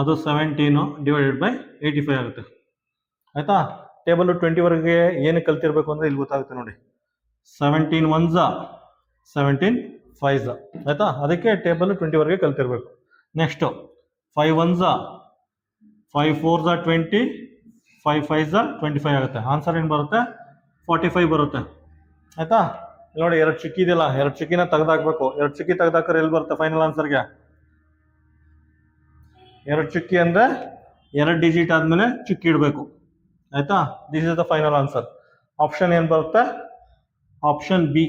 ಅದು 17 ಡಿವೈಡೆಡ್ ಬೈ 85 ಆಗುತ್ತೆ. ಆಯ್ತಾ? ಟೇಬಲ್ 20ವರೆಗೆ ಏನು ಕಲ್ತಿರ್ಬೇಕು ಅಂದರೆ ಇಲ್ಲಿ ಗೊತ್ತಾಗುತ್ತೆ ನೋಡಿ. 17 1s 17 5s. ಆಯ್ತಾ? ಅದಕ್ಕೆ table 20ವರೆಗೆ ಕಲ್ತಿರ್ಬೇಕು. Next 5 1s 5 4s 20 5 5s 25 ಆಗುತ್ತೆ. ಆನ್ಸರ್ ಏನು ಬರುತ್ತೆ? 45 ಬರುತ್ತೆ. ಆಯ್ತಾ? ನೋಡಿ, ಎರಡು ಚುಕ್ಕಿ ಇದೆಯಲ್ಲ, ಎರಡು ಚುಕ್ಕಿನ ತೆಗೆದಾಕ್ಬೇಕು. ಎರಡು ಚುಕ್ಕಿ ತೆಗೆದಾಕ್ರೆ ಎಲ್ಲಿ ಬರುತ್ತೆ ಫೈನಲ್ ಆನ್ಸರ್ಗೆ? ಎರಡು ಚುಕ್ಕಿ ಅಂದರೆ ಎರಡು ಡಿಜಿಟ್ ಆದಮೇಲೆ ಚುಕ್ಕಿ ಇಡಬೇಕು. ಆಯ್ತಾ? This is the final answer. Option ಏನು ಬರುತ್ತೆ? Option B.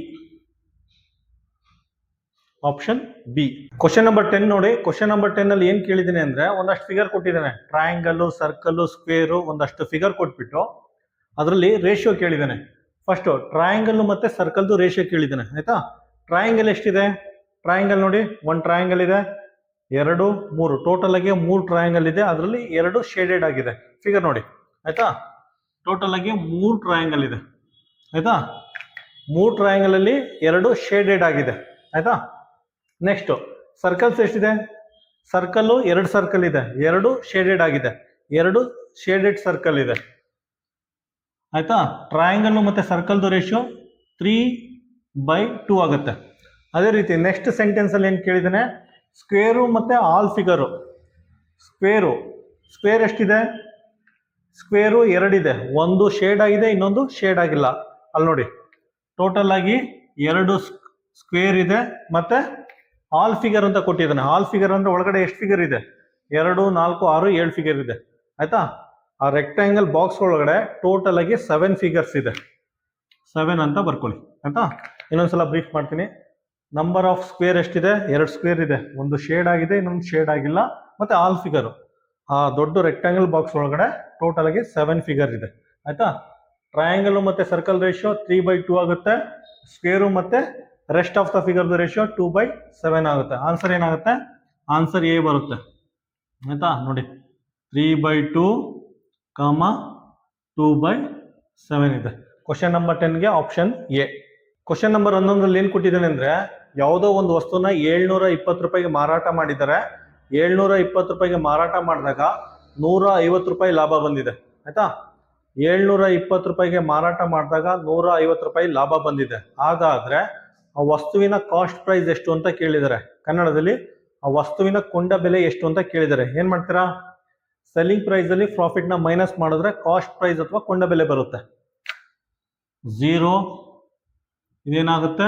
Option B. Question number 10 ನೋಡಿ. ಕ್ವಶನ್ ನಂಬರ್ 10 ಅಲ್ಲಿ ಏನು ಕೇಳಿದ್ದೀನಿ ಅಂದ್ರೆ ಒಂದಷ್ಟು ಫಿಗರ್ ಕೊಟ್ಟಿದ್ದಾನೆ. ಟ್ರಯಾಂಗಲ್, ಸರ್ಕಲ್, ಸ್ಕ್ವೇರು ಒಂದಷ್ಟು ಫಿಗರ್ ಕೊಟ್ಬಿಟ್ಟು ಅದರಲ್ಲಿ ರೇಷಿಯೋ ಕೇಳಿದ್ದಾನೆ. ಫಸ್ಟ್ ಟ್ರಯಾಂಗಲ್ ಮತ್ತೆ ಸರ್ಕಲ್ದು ರೇಷಿಯೋ ಕೇಳಿದ್ದಾನೆ. ಆಯ್ತಾ? ಟ್ರಯಾಂಗಲ್ ಎಷ್ಟಿದೆ? ಟ್ರಯಾಂಗಲ್ ನೋಡಿ, ಒಂದು ಟ್ರಯಾಂಗಲ್ ಇದೆ, 2 3 ಟೋಟಲ್ ಆಗಿ 3 ಟ್ರಯಾಂಗಲ್ ಇದೆ. ಅದರಲ್ಲಿ 2 ಶೇಡೆಡ್ ಆಗಿದೆ. ಫಿಗರ್ ನೋಡಿ. ಆಯ್ತಾ? ಟೋಟಲ್ ಆಗಿ 3 ಟ್ರಯಾಂಗಲ್ ಇದೆ. ಆಯ್ತಾ? 3 ಟ್ರಯಾಂಗಲ್ ಅಲ್ಲಿ 2 ಶೇಡೆಡ್ ಆಗಿದೆ. ಆಯ್ತಾ? ನೆಕ್ಸ್ಟ್ ಸರ್ಕಲ್ಸ್ ಎಷ್ಟಿದೆ? ಸರ್ಕಲ್ಲು 2 ಸರ್ಕಲ್ ಇದೆ, 2 ಶೇಡೆಡ್ ಆಗಿದೆ, 2 ಶೇಡೆಡ್ ಸರ್ಕಲ್ ಇದೆ. ಆಯ್ತಾ? ಟ್ರಯಾಂಗಲ್ ಮತ್ತೆ ಸರ್ಕಲ್ದು ರೇಷಿಯೋ 3/2 ಆಗುತ್ತೆ. ಅದೇ ರೀತಿ ನೆಕ್ಸ್ಟ್ ಸೆಂಟೆನ್ಸ್ ಅಲ್ಲಿ ಏನು ಕೇಳಿದ್ದಾನೆ? ಸ್ಕ್ವೇರು ಮತ್ತೆ ಆಲ್ ಫಿಗರು. ಸ್ಕ್ವೇರ್ ಎಷ್ಟಿದೆ? ಸ್ಕ್ವೇರು 2 ಇದೆ, ಒಂದು ಶೇಡ್ ಆಗಿದೆ, ಇನ್ನೊಂದು ಶೇಡ್ ಆಗಿಲ್ಲ. ಅಲ್ಲಿ ನೋಡಿ, ಟೋಟಲ್ ಆಗಿ 2 ಸ್ಕ್ವೇರ್ ಇದೆ ಮತ್ತೆ ಆಲ್ ಫಿಗರ್ ಅಂತ ಕೊಟ್ಟಿದ್ದಾನೆ. ಆಲ್ ಫಿಗರ್ ಅಂದ್ರೆ ಒಳಗಡೆ ಎಷ್ಟು ಫಿಗರ್ ಇದೆ? 2 4 6 7 ಫಿಗರ್ ಇದೆ. ಆಯ್ತಾ? ಆ ರೆಕ್ಟಾಂಗಲ್ ಬಾಕ್ಸ್ ಒಳಗಡೆ ಟೋಟಲ್ ಆಗಿ 7 ಫಿಗರ್ಸ್ ಇದೆ. 7 ಅಂತ ಬರ್ಕೊಳ್ಳಿ. ಆಯ್ತಾ? ಇನ್ನೊಂದ್ಸಲ ಬ್ರೀಫ್ ಮಾಡ್ತೀನಿ. ನಂಬರ್ ಆಫ್ ಸ್ಕ್ವೇರ್ ಎಷ್ಟಿದೆ? 2 ಸ್ಕ್ವೇರ್ ಇದೆ, ಒಂದು ಶೇಡ್ ಆಗಿದೆ, ಇನ್ನೊಂದು ಶೇಡ್ ಆಗಿಲ್ಲ, ಮತ್ತೆ ಆಲ್ ಫಿಗರ್. ಆ ದೊಡ್ಡ ರೆಕ್ಟಾಂಗಲ್ ಬಾಕ್ಸ್ ಒಳಗಡೆ ಟೋಟಲ್ ಆಗಿ 7 ಫಿಗರ್ ಇದೆ. ಆಯ್ತಾ? ಟ್ರಯಾಂಗಲ್ ಮತ್ತೆ ಸರ್ಕಲ್ ರೇಷಿಯೋ 3/2 ಆಗುತ್ತೆ. ಸ್ಕ್ವೇರು ಮತ್ತೆ rest of the figure ratio 2/7 ಆಗುತ್ತೆ. ಆನ್ಸರ್ ಏನಾಗುತ್ತೆ? ಆನ್ಸರ್ ಎ ಬರುತ್ತೆ. ಆಯ್ತಾ? ನೋಡಿ, 3/2, 2/7 ಇದೆ. ಕ್ವಶನ್ ನಂಬರ್ 10ಗೆ ಆಪ್ಷನ್ ಎ. ಕ್ವಶನ್ ನಂಬರ್ 11ರಲ್ಲಿ ಏನು ಕೊಟ್ಟಿದ್ದಾನೆ ಅಂದ್ರೆ, ಯಾವುದೋ ಒಂದು ವಸ್ತುನ 720 ರೂಪಾಯಿಗೆ ಮಾರಾಟ ಮಾಡಿದ್ದಾರೆ. 720 ರೂಪಾಯಿಗೆ ಮಾರಾಟ ಮಾಡಿದಾಗ 150 ರೂಪಾಯಿ ಲಾಭ ಬಂದಿದೆ. ಆಯ್ತಾ? 720 ರೂಪಾಯಿಗೆ ಮಾರಾಟ ಮಾಡಿದಾಗ 150 ರೂಪಾಯಿ ಲಾಭ ಬಂದಿದೆ. ಹಾಗಾದ್ರೆ ಆ ವಸ್ತುವಿನ ಕಾಸ್ಟ್ ಪ್ರೈಸ್ ಎಷ್ಟು ಅಂತ ಕೇಳಿದ್ದಾರೆ. ಕನ್ನಡದಲ್ಲಿ ಆ ವಸ್ತುವಿನ ಕೊಂಡ ಬೆಲೆ ಎಷ್ಟು ಅಂತ ಕೇಳಿದ್ದಾರೆ. ಏನ್ ಮಾಡ್ತೀರಾ? ಸೆಲ್ಲಿಂಗ್ ಪ್ರೈಸ್ ಅಲ್ಲಿ ಪ್ರಾಫಿಟ್ ನ ಮೈನಸ್ ಮಾಡಿದ್ರೆ ಕಾಸ್ಟ್ ಪ್ರೈಸ್ ಅಥವಾ ಕೊಂಡ ಬೆಲೆ ಬರುತ್ತೆ. 0 ಇದೇನಾಗುತ್ತೆ?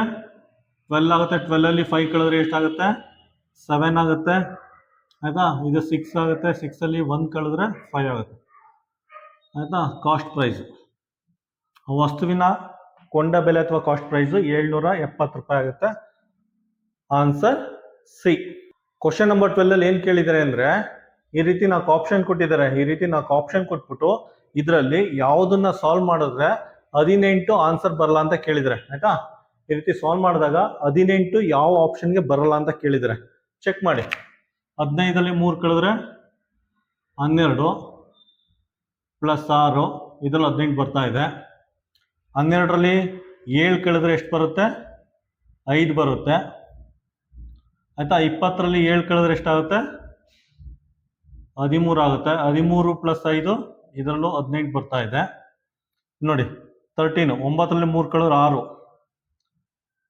12 ಆಗುತ್ತೆ. 12 ಅಲ್ಲಿ 5 ಕಳೆದ್ರೆ ಎಷ್ಟಾಗುತ್ತೆ? 7 ಆಗುತ್ತೆ. ಆಯ್ತಾ? ಇದು 6 ಆಗುತ್ತೆ. 6 ಅಲ್ಲಿ 1 ಕಳೆದ್ರೆ 5 ಆಗುತ್ತೆ. ಆಯ್ತಾ? ಕಾಸ್ಟ್ ಪ್ರೈಸ್, ವಸ್ತುವಿನ ಕೊಂಡ ಬೆಲೆ ಅಥವಾ ಕಾಸ್ಟ್ ಪ್ರೈಸ್ 770 ರೂಪಾಯಿ ಆಗುತ್ತೆ. Answer C. ಕ್ವಶನ್ ನಂಬರ್ 12 ಅಲ್ಲಿ ಏನ್ ಕೇಳಿದ್ದಾರೆ ಅಂದ್ರೆ, ಈ ರೀತಿ ನಾಲ್ಕು ಆಪ್ಷನ್ ಕೊಟ್ಟಿದ್ದಾರೆ. ಈ ರೀತಿ ನಾಲ್ಕು ಆಪ್ಷನ್ ಕೊಟ್ಬಿಟ್ಟು ಇದರಲ್ಲಿ ಯಾವುದನ್ನ ಸಾಲ್ವ್ ಮಾಡಿದ್ರೆ 18 ಆನ್ಸರ್ ಬರಲ್ಲ ಅಂತ ಕೇಳಿದರೆ. ಆಯ್ತಾ? ಈ ರೀತಿ ಸಾಲ್ವ್ ಮಾಡಿದಾಗ 18 ಯಾವ ಆಪ್ಷನ್ಗೆ ಬರಲ್ಲ ಅಂತ ಕೇಳಿದರೆ ಚೆಕ್ ಮಾಡಿ. 15ಅಲ್ಲಿ 3 ಕಳೆದ್ರೆ 12 ಪ್ಲಸ್ 6, ಇದರಲ್ಲಿ 18 ಬರ್ತಾ ಇದೆ. 12ರಲ್ಲಿ 7 ಕಳೆದ್ರೆ ಎಷ್ಟು ಬರುತ್ತೆ? 5 ಬರುತ್ತೆ. ಆಯ್ತಾ? 20ರಲ್ಲಿ 7 ಕಳೆದ್ರೆ ಎಷ್ಟಾಗುತ್ತೆ? 13 ಆಗುತ್ತೆ. 13 ಪ್ಲಸ್ 5, ಇದರಲ್ಲೂ 18 ಬರ್ತಾ ಇದೆ. ನೋಡಿ, 13, 9ರಲ್ಲಿ 3 ಕಳೆದ್ರೆ 6,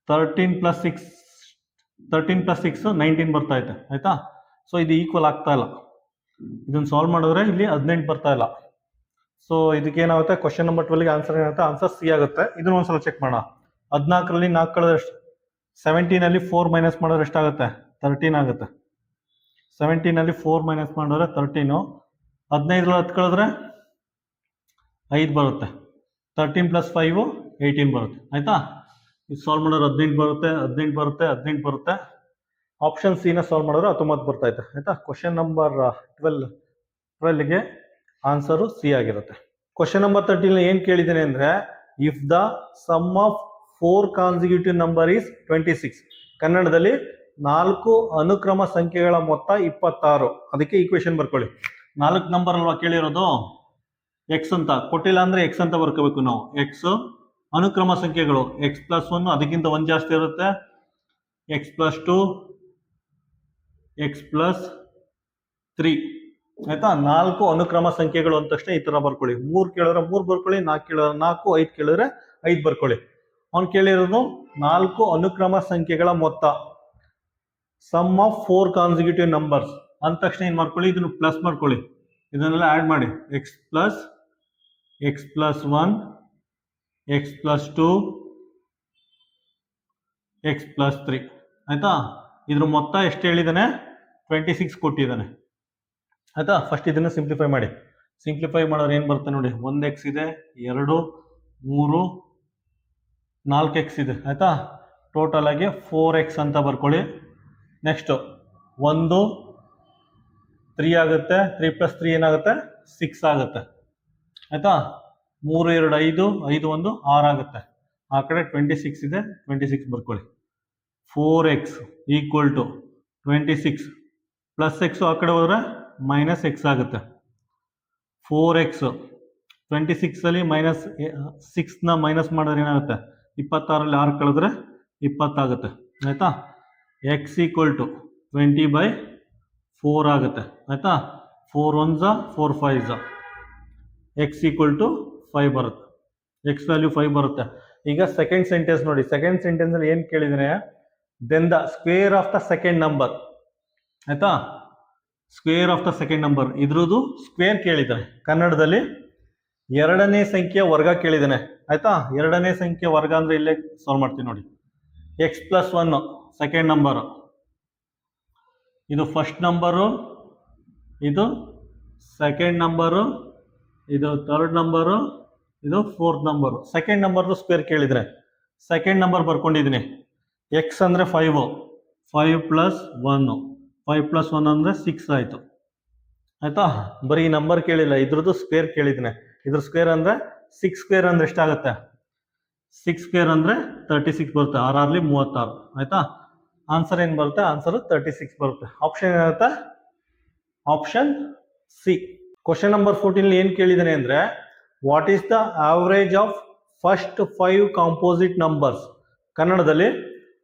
13 ಪ್ಲಸ್ 6 19 ಬರ್ತಾ ಇದೆ. ಆಯ್ತಾ? ಸೊ ಇದು ಈಕ್ವಲ್ ಆಗ್ತಾ ಇಲ್ಲ. ಇದನ್ನು ಸಾಲ್ವ್ ಮಾಡಿದ್ರೆ ಇಲ್ಲಿ 18 ಬರ್ತಾ ಇಲ್ಲ. ಸೊ ಇದಕ್ಕೆ ಏನಾಗುತ್ತೆ? ಕ್ವಶನ್ ನಂಬರ್ 12ಗೆ ಆನ್ಸರ್ ಏನಾಗುತ್ತೆ? ಆನ್ಸರ್ ಸಿ ಆಗುತ್ತೆ. ಇದನ್ನ ಒಂದ್ಸಲ ಚೆಕ್ ಮಾಡೋಣ. 14ರಲ್ಲಿ 4 ಕಳೆದ್ರೆ ಎಷ್ಟು? 17ಅಲ್ಲಿ 4 ಮೈನಸ್ ಮಾಡಿದ್ರೆ ಎಷ್ಟಾಗುತ್ತೆ? 13 ಆಗುತ್ತೆ. 17ಅಲ್ಲಿ 4 ಮೈನಸ್ ಮಾಡಿದ್ರೆ 13. 15ರಲ್ಲಿ 10 ಕಳೆದ್ರೆ 5 ಬರುತ್ತೆ. 13 ಪ್ಲಸ್ 5 18 ಬರುತ್ತೆ. ಆಯ್ತಾ? ಇದು ಸಾಲ್ವ್ ಮಾಡಿದ್ರೆ 18 ಬರುತ್ತೆ, 18 ಬರುತ್ತೆ, 18 ಬರುತ್ತೆ. ಆಪ್ಷನ್ ಸಿ ನ ಸಾಲ್ವ್ ಮಾಡಿದ್ರೆ 19 ಬರ್ತಾ ಇದೆ. ಆಯ್ತಾ? ಕ್ವಶನ್ ನಂಬರ್ 12ಗೆ ಆನ್ಸರು ಸಿ ಆಗಿರುತ್ತೆ. ಕ್ವಶನ್ ನಂಬರ್ 13 ಏನ್ ಕೇಳಿದ್ದೇನೆ ಅಂದ್ರೆ, if the sum of 4 consecutive number is 26. ಕನ್ನಡದಲ್ಲಿ 4 ಅನುಕ್ರಮ ಸಂಖ್ಯೆಗಳ ಮೊತ್ತ 26. ಅದಕ್ಕೆ ಈಕ್ವೇಶನ್ ಬರ್ಕೊಳ್ಳಿ. 4 ನಂಬರ್ ಅಲ್ವಾ ಕೇಳಿರೋದು? ಎಕ್ಸ್ ಅಂತ ಕೊಟ್ಟಿಲ್ಲ ಅಂದ್ರೆ ಎಕ್ಸ್ ಅಂತ ಬರ್ಕೋಬೇಕು ನಾವು. ಎಕ್ಸ್ ಅನುಕ್ರಮ ಸಂಖ್ಯೆಗಳು x+1, ಅದಕ್ಕಿಂತ 1 ಜಾಸ್ತಿ ಇರುತ್ತೆ, x+2, ಎಕ್ಸ್ ಪ್ಲಸ್ 3. ಆಯ್ತಾ, 4 ಅನುಕ್ರಮ ಸಂಖ್ಯೆಗಳು ಅಂದ ತಕ್ಷಣ ಈ ತರ ಬರ್ಕೊಳ್ಳಿ. 3 ಕೇಳಿದ್ರೆ 3 ಬರ್ಕೊಳ್ಳಿ, 4 ಕೇಳಿದ್ರೆ 4, 5 ಕೇಳಿದ್ರೆ 5 ಬರ್ಕೊಳ್ಳಿ. ಅವ್ನು ಕೇಳಿರೋದು 4 ಅನುಕ್ರಮ ಸಂಖ್ಯೆಗಳ ಮೊತ್ತ, ಸಮ್ ಆಫ್ 4 ಕಾನ್ಸಿಕ್ಯೂಟಿವ್ ನಂಬರ್ಸ್ ಅಂದ ತಕ್ಷಣ ಏನ್ ಮಾಡ್ಕೊಳ್ಳಿ, ಇದನ್ನು ಪ್ಲಸ್ ಮಾಡ್ಕೊಳ್ಳಿ, ಇದನ್ನೆಲ್ಲ ಆಡ್ ಮಾಡಿ. X plus 1, X plus 2, X plus 3. ಆಯ್ತಾ, ಇದ್ರ ಮೊತ್ತ ಎಷ್ಟು ಹೇಳಿದಾನೆ, 26 ಕೊಟ್ಟಿದ್ದಾನೆ. ಆಯ್ತಾ, ಫಸ್ಟ್ ಇದನ್ನು ಸಿಂಪ್ಲಿಫೈ ಮಾಡಿ. ಸಿಂಪ್ಲಿಫೈ ಮಾಡೋರು ಏನು ಬರುತ್ತೆ ನೋಡಿ, 1x ಇದೆ, 2, 3, 4x ಇದೆ. ಆಯ್ತಾ, ಟೋಟಲ್ ಆಗಿ 4x ಅಂತ ಬರ್ಕೊಳ್ಳಿ. ನೆಕ್ಸ್ಟ್ 1 3 ಆಗುತ್ತೆ, 3 + 3 ಏನಾಗುತ್ತೆ, 6 ಆಗುತ್ತೆ. ಆಯ್ತಾ, 3 2 5, 5 1 6 ಆಗುತ್ತೆ. ಆ ಕಡೆ 26 ಇದೆ, 26 ಬರ್ಕೊಳ್ಳಿ. 4x equal to 26 plus X ಆ ಕಡೆ ಹೋದ್ರೆ ಮೈನಸ್ ಎಕ್ಸ್ ಆಗುತ್ತೆ. 4x 26 ಮೈನಸ್ 6ನ ಮೈನಸ್ ಮಾಡಿದ್ರೆ ಏನಾಗುತ್ತೆ, 26ರಲ್ಲಿ 6 ಕಳೆದ್ರೆ 20 ಆಗುತ್ತೆ. ಆಯ್ತಾ, ಎಕ್ಸ್ ಈಕ್ವಲ್ ಟು 20/4 ಆಗುತ್ತೆ. ಆಯ್ತಾ, 4 1s 4 5s, X equal to 5 ಬರುತ್ತೆ. ಎಕ್ಸ್ ವ್ಯಾಲ್ಯೂ 5 ಬರುತ್ತೆ. ಈಗ ಸೆಕೆಂಡ್ ಸೆಂಟೆನ್ಸ್ ನೋಡಿ. ಸೆಕೆಂಡ್ ಸೆಂಟೆನ್ಸ್ ಅಲ್ಲಿ ಏನು ಕೇಳಿದ್ರೆ, then the square of the second number. ಆಯ್ತಾ, square of the second number, ಇದ್ರದ್ದು ಸ್ಕ್ವೇರ್ ಕೇಳಿದ್ದಾನೆ. ಕನ್ನಡದಲ್ಲಿ ಎರಡನೇ ಸಂಖ್ಯೆಯ ವರ್ಗ ಕೇಳಿದ್ದಾನೆ. ಆಯ್ತಾ, ಎರಡನೇ ಸಂಖ್ಯೆ ವರ್ಗ ಅಂದ್ರೆ ಇಲ್ಲೇ ಸಾಲ್ವ್ ಮಾಡ್ತೀನಿ ನೋಡಿ. ಎಕ್ಸ್ ಪ್ಲಸ್ 1 ಸೆಕೆಂಡ್ ನಂಬರು, ಇದು ಫಸ್ಟ್ ನಂಬರು, ಇದು ಸೆಕೆಂಡ್ ನಂಬರು, ಇದು ಥರ್ಡ್ ನಂಬರು, ಇದು ಫೋರ್ತ್ ನಂಬರು. ಸೆಕೆಂಡ್ ನಂಬರ್ದು ಸ್ಕ್ವೇರ್ ಕೇಳಿದ್ರೆ ಸೆಕೆಂಡ್ ನಂಬರ್ ಬರ್ಕೊಂಡಿದ್ದೀನಿ. ಎಕ್ಸ್ ಅಂದರೆ 5, 5 + 1, 5 + 1 ಅಂದರೆ 6 ಆಯಿತು. ಆಯಿತಾ, ಬರೀ ಈ ನಂಬರ್ ಕೇಳಿಲ್ಲ, ಇದ್ರದ್ದು ಸ್ಕ್ವೇರ್ ಕೇಳಿದ್ದೀನಿ. ಇದ್ರ ಸ್ಕ್ವೇರ್ ಅಂದರೆ 6 ಸ್ಕ್ವೇರ್ ಅಂದರೆ ಎಷ್ಟಾಗುತ್ತೆ, 6 ಸ್ಕ್ವೇರ್ ಅಂದರೆ 36 ಬರುತ್ತೆ. 6 × 36. ಆಯಿತಾ, ಆನ್ಸರ್ ಏನು ಬರುತ್ತೆ, ಆನ್ಸರ್ 36 ಬರುತ್ತೆ. ಆಪ್ಷನ್ ಏನಾಗುತ್ತೆ, ಆಪ್ಷನ್ ಸಿ. ಕ್ವಶನ್ ನಂಬರ್ 14 ಏನು ಕೇಳಿದ್ದಾನೆ ಅಂದರೆ, what is the average of first 5 composite numbers. ಕನ್ನಡದಲ್ಲಿ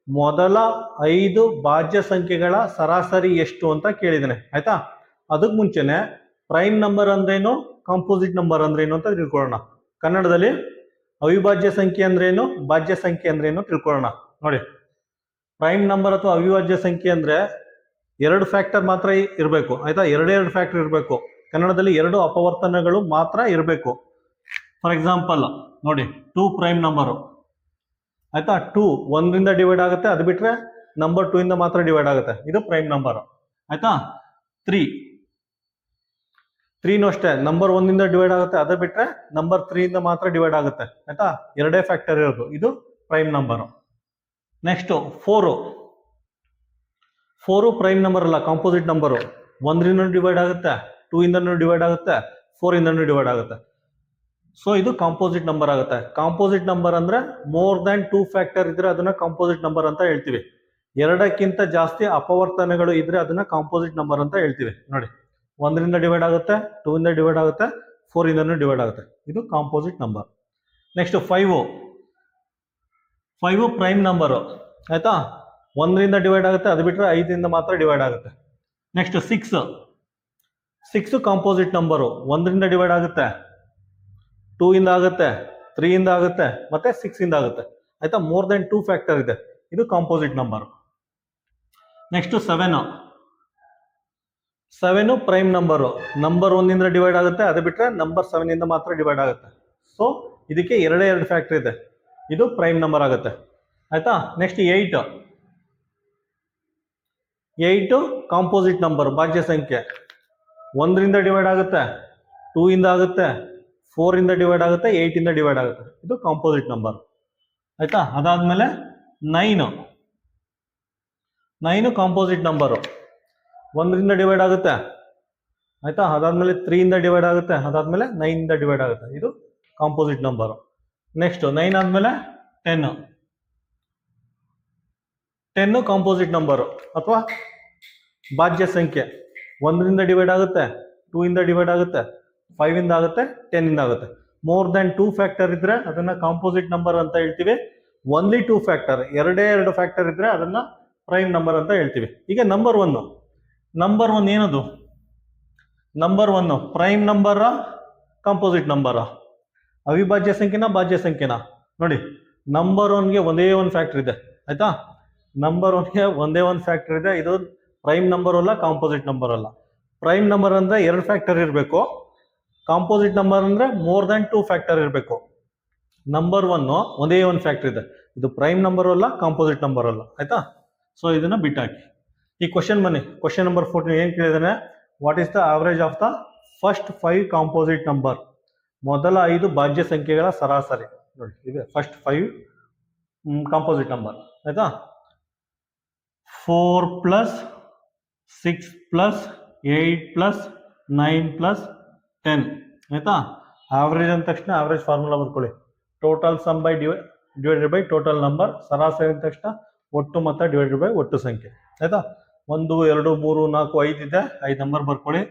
ಮೊದಲ 5 ಭಾಜ್ಯ ಸಂಖ್ಯೆಗಳ ಸರಾಸರಿ ಎಷ್ಟು ಅಂತ ಕೇಳಿದ್ದಾನೆ. ಆಯ್ತಾ, ಅದಕ್ಕೆ ಮುಂಚೆನೆ ಪ್ರೈಮ್ ನಂಬರ್ ಅಂದ್ರೇನು, ಕಾಂಪೋಸಿಟ್ ನಂಬರ್ ಅಂದ್ರೇನು ಅಂತ ತಿಳ್ಕೊಳ್ಳೋಣ. ಕನ್ನಡದಲ್ಲಿ ಅವಿಭಾಜ್ಯ ಸಂಖ್ಯೆ ಅಂದ್ರೇನು, ಭಾಜ್ಯ ಸಂಖ್ಯೆ ಅಂದ್ರೇನು ತಿಳ್ಕೊಳ್ಳೋಣ. ನೋಡಿ, ಪ್ರೈಮ್ ನಂಬರ್ ಅಥವಾ ಅವಿಭಾಜ್ಯ ಸಂಖ್ಯೆ ಅಂದ್ರೆ 2 ಫ್ಯಾಕ್ಟರ್ ಮಾತ್ರ ಇರಬೇಕು. ಆಯ್ತಾ, 2 ಫ್ಯಾಕ್ಟರ್ ಇರಬೇಕು. ಕನ್ನಡದಲ್ಲಿ 2 ಅಪವರ್ತನಗಳು ಮಾತ್ರ ಇರಬೇಕು. ಫಾರ್ ಎಕ್ಸಾಂಪಲ್ ನೋಡಿ, 2 ಪ್ರೈಮ್ ನಂಬರು. ಆಯ್ತಾ, 2 1ರಿಂದ ಡಿವೈಡ್ ಆಗುತ್ತೆ, ಅದು ಬಿಟ್ರೆ ನಂಬರ್ 2 ಇಂದ ಮಾತ್ರ ಡಿವೈಡ್ ಆಗುತ್ತೆ, ಇದು ಪ್ರೈಮ್ ನಂಬರ್. ಆಯ್ತಾ, 3ನೂ ಅಷ್ಟೇ, ನಂಬರ್ 1ರಿಂದ ಡಿವೈಡ್ ಆಗುತ್ತೆ, ಅದು ಬಿಟ್ರೆ ನಂಬರ್ 3 ಇಂದ ಮಾತ್ರ ಡಿವೈಡ್ ಆಗುತ್ತೆ. ಆಯ್ತಾ, 2 ಫ್ಯಾಕ್ಟರ್ ಇರೋದು, ಇದು prime number. Next 4 prime number ಅಲ್ಲ, ಕಾಂಪೋಸಿಟ್ ನಂಬರು. 1ರಿಂದ ಡಿವೈಡ್ ಆಗುತ್ತೆ, 2 ಇಂದನೂ ಡಿವೈಡ್ ಆಗುತ್ತೆ, 4 ಇಂದನೂ ಡಿವೈಡ್ ಆಗುತ್ತೆ. ಸೊ ಇದು ಕಾಂಪೋಸಿಟ್ ನಂಬರ್ ಆಗುತ್ತೆ. ಕಾಂಪೋಸಿಟ್ ನಂಬರ್ ಅಂದ್ರೆ ಮೋರ್ ದ್ಯಾನ್ 2 ಫ್ಯಾಕ್ಟರ್ ಇದ್ರೆ ಅದನ್ನ ಕಾಂಪೋಸಿಟ್ ನಂಬರ್ ಅಂತ ಹೇಳ್ತೀವಿ. 2ಕ್ಕಿಂತ ಜಾಸ್ತಿ ಅಪವರ್ತನಗಳು ಇದ್ರೆ ಅದನ್ನ ಕಾಂಪೋಸಿಟ್ ನಂಬರ್ ಅಂತ ಹೇಳ್ತೀವಿ. ನೋಡಿ, 1ರಿಂದ ಡಿವೈಡ್ ಆಗುತ್ತೆ, 2 ಇಂದ ಡಿವೈಡ್ ಆಗುತ್ತೆ, 4 ಇಂದನೂ ಡಿವೈಡ್ ಆಗುತ್ತೆ, ಇದು composite number. Next 5 prime number. ಆಯ್ತಾ, 1ರಿಂದ ಡಿವೈಡ್ ಆಗುತ್ತೆ, ಅದು ಬಿಟ್ರೆ 5ರಿಂದ ಮಾತ್ರ ಡಿವೈಡ್ ಆಗುತ್ತೆ. Next 6 composite number. 1ರಿಂದ ಡಿವೈಡ್ ಆಗುತ್ತೆ, 2 ಇಂದ ಆಗುತ್ತೆ, 3 ಇಂದ ಆಗುತ್ತೆ, ಮತ್ತೆ 6 ಇಂದ ಆಗುತ್ತೆ. ಆಯ್ತಾ, ಮೋರ್ ದೆನ್ 2 ಫ್ಯಾಕ್ಟರ್ ಇದೆ, ಇದು composite number. Next 7 prime number. Number 1ರಿಂದ ಡಿವೈಡ್ ಆಗುತ್ತೆ, ಅದು ಬಿಟ್ರೆ ನಂಬರ್ 7 ಇಂದ ಮಾತ್ರ ಡಿವೈಡ್ ಆಗುತ್ತೆ. ಸೊ ಇದಕ್ಕೆ 2 ಫ್ಯಾಕ್ಟರ್ ಇದೆ, ಇದು ಪ್ರೈಮ್ ನಂಬರ್ ಆಗುತ್ತೆ. ಆಯ್ತಾ, ನೆಕ್ಸ್ಟ್ 8 ಕಾಂಪೋಸಿಟ್ ನಂಬರ್, ಭಾಜ್ಯ ಸಂಖ್ಯೆ. 1ರಿಂದ ಡಿವೈಡ್ ಆಗುತ್ತೆ, 2 ಇಂದ ಆಗುತ್ತೆ, 4 ಇಂದ ಡಿವೈಡ್ ಆಗುತ್ತೆ, 8 ಇಂದ ಡಿವೈಡ್ ಆಗುತ್ತೆ, ಇದು ಕಾಂಪೋಸಿಟ್ ನಂಬರ್. ಆಯ್ತಾ, ಅದಾದ್ಮೇಲೆ 9 ಕಾಂಪೋಸಿಟ್ ನಂಬರು. 1ರಿಂದ ಡಿವೈಡ್ ಆಗುತ್ತೆ, ಆಯ್ತಾ, ಅದಾದ್ಮೇಲೆ 3 ಇಂದ ಡಿವೈಡ್ ಆಗುತ್ತೆ, ಅದಾದ್ಮೇಲೆ 9 ಇಂದ ಡಿವೈಡ್ ಆಗುತ್ತೆ, ಇದು ಕಾಂಪೋಸಿಟ್ ನಂಬರು. ನೆಕ್ಸ್ಟ್ 9 ಆದ್ಮೇಲೆ 10 ಕಾಂಪೋಸಿಟ್ ನಂಬರು ಅಥವಾ ಭಾಜ್ಯ ಸಂಖ್ಯೆ. 1ರಿಂದ ಡಿವೈಡ್ ಆಗುತ್ತೆ, 2 ಇಂದ ಡಿವೈಡ್ ಆಗುತ್ತೆ, 5 ಇಂದ ಆಗುತ್ತೆ, 10 ಇಂದ ಆಗುತ್ತೆ. ಮೋರ್ ದ್ಯಾನ್ 2 ಫ್ಯಾಕ್ಟರ್ ಇದ್ರೆ ಅದನ್ನ ಕಾಂಪೋಸಿಟ್ ನಂಬರ್ ಅಂತ ಹೇಳ್ತೀವಿ. ಓನ್ಲಿ 2 ಫ್ಯಾಕ್ಟರ್, 2 ಫ್ಯಾಕ್ಟರ್ ಇದ್ರೆ ಅದನ್ನ ಪ್ರೈಮ್ ನಂಬರ್ ಅಂತ ಹೇಳ್ತೀವಿ. ಈಗ ನಂಬರ್ 1 ನಂಬರ್ ಒನ್ ಏನದು? Number one prime number composite number? ಅವಿಭಾಜ್ಯ ಸಂಖ್ಯೆನಾ ಭಾಜ್ಯ ಸಂಖ್ಯೆನಾ? ನೋಡಿ, ನಂಬರ್ ಒನ್ಗೆ ಒಂದೇ ಒಂದು ಫ್ಯಾಕ್ಟರ್ ಇದೆ, ಆಯ್ತಾ? ನಂಬರ್ ಒನ್ಗೆ ಒಂದೇ ಒಂದು ಫ್ಯಾಕ್ಟರ್ ಇದೆ. ಇದು ಪ್ರೈಮ್ ನಂಬರ್ ಅಲ್ಲ, ಕಾಂಪೋಸಿಟ್ ನಂಬರ್ ಅಲ್ಲ. ಪ್ರೈಮ್ ನಂಬರ್ ಅಂದ್ರೆ 2 ಫ್ಯಾಕ್ಟರ್ ಇರಬೇಕು. ಕಾಂಪೋಸಿಟ್ ನಂಬರ್ ಅಂದ್ರೆ ಮೋರ್ ದನ್ 2 ಫ್ಯಾಕ್ಟರ್ ಇರಬೇಕು. ನಂಬರ್ ಒನ್ ಒಂದೇ ಒಂದು ಫ್ಯಾಕ್ಟರ್ ಇದೆ. ಇದು ಪ್ರೈಮ್ ನಂಬರ್ ಅಲ್ಲ, ಕಾಂಪೋಸಿಟ್ ನಂಬರ್ ಅಲ್ಲ, ಆಯ್ತಾ? ಸೊ ಇದನ್ನ ಬಿಟ್ಟಾಕಿ. ಈ ಕ್ವಶನ್ ಬನ್ನಿ, ಕ್ವಶನ್ ನಂಬರ್ 14 ಏನ್ ಕೇಳಿದಾನೆ? What is the average of the first 5 composite number? ಮೊದಲ 5 ಭಾಜ್ಯ ಸಂಖ್ಯೆಗಳ ಸರಾಸರಿ. ನೋಡಿ, ಇದೆ ಫಸ್ಟ್ 5 ಕಾಂಪೋಸಿಟ್ ನಂಬರ್, ಆಯ್ತಾ? 4 + 6 + 8 + 9 + 10, ಆಯ್ತಾ? ಆವರೇಜ್ ಅಂದ ತಕ್ಷಣ ಆವರೇಜ್ ಫಾರ್ಮುಲಾ ಬರ್ಕೊಳ್ಳಿ. Total some by divided by total number. ಸರಾಸರಿ ಅಂದ ತಕ್ಷಣ ಒಟ್ಟು ಮೊತ್ತ ಡಿವೈಡೆಡ್ ಬೈ ಒಟ್ಟು ಸಂಖ್ಯೆ, ಆಯ್ತಾ? 1 2 3 4 5 ಇದೆ, 5 ನಂಬರ್ ಬರ್ಕೊಳ್ಳಿ,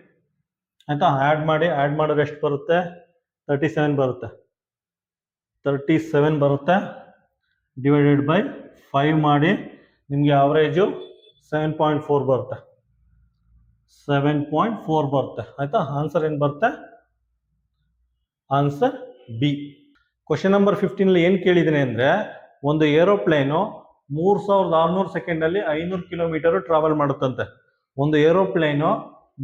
ಆಯ್ತಾ? ಆ್ಯಡ್ ಮಾಡಿದ್ರೆ ಎಷ್ಟು ಬರುತ್ತೆ? 37 ಬರುತ್ತೆ. 37 ಬರುತ್ತೆ. ಡಿವೈಡೆಡ್ ಬೈ 5 ಮಾಡಿ, ನಿಮಗೆ ಆವರೇಜು 7.4 ಬರುತ್ತೆ. 7.4 ಬರುತ್ತೆ, ಆಯ್ತಾ? ಆನ್ಸರ್ ಏನು ಬರುತ್ತೆ? Answer B. ಕ್ವಶನ್ ನಂಬರ್ 15 ಏನು ಕೇಳಿದ್ದೀನಿ ಅಂದರೆ, ಒಂದು ಏರೋಪ್ಲೇನು 3600 ಸೆಕೆಂಡಲ್ಲಿ 500 ಕಿಲೋಮೀಟರ್ ಟ್ರಾವೆಲ್ ಮಾಡುತ್ತಂತೆ. ಒಂದು ಏರೋಪ್ಲೇನು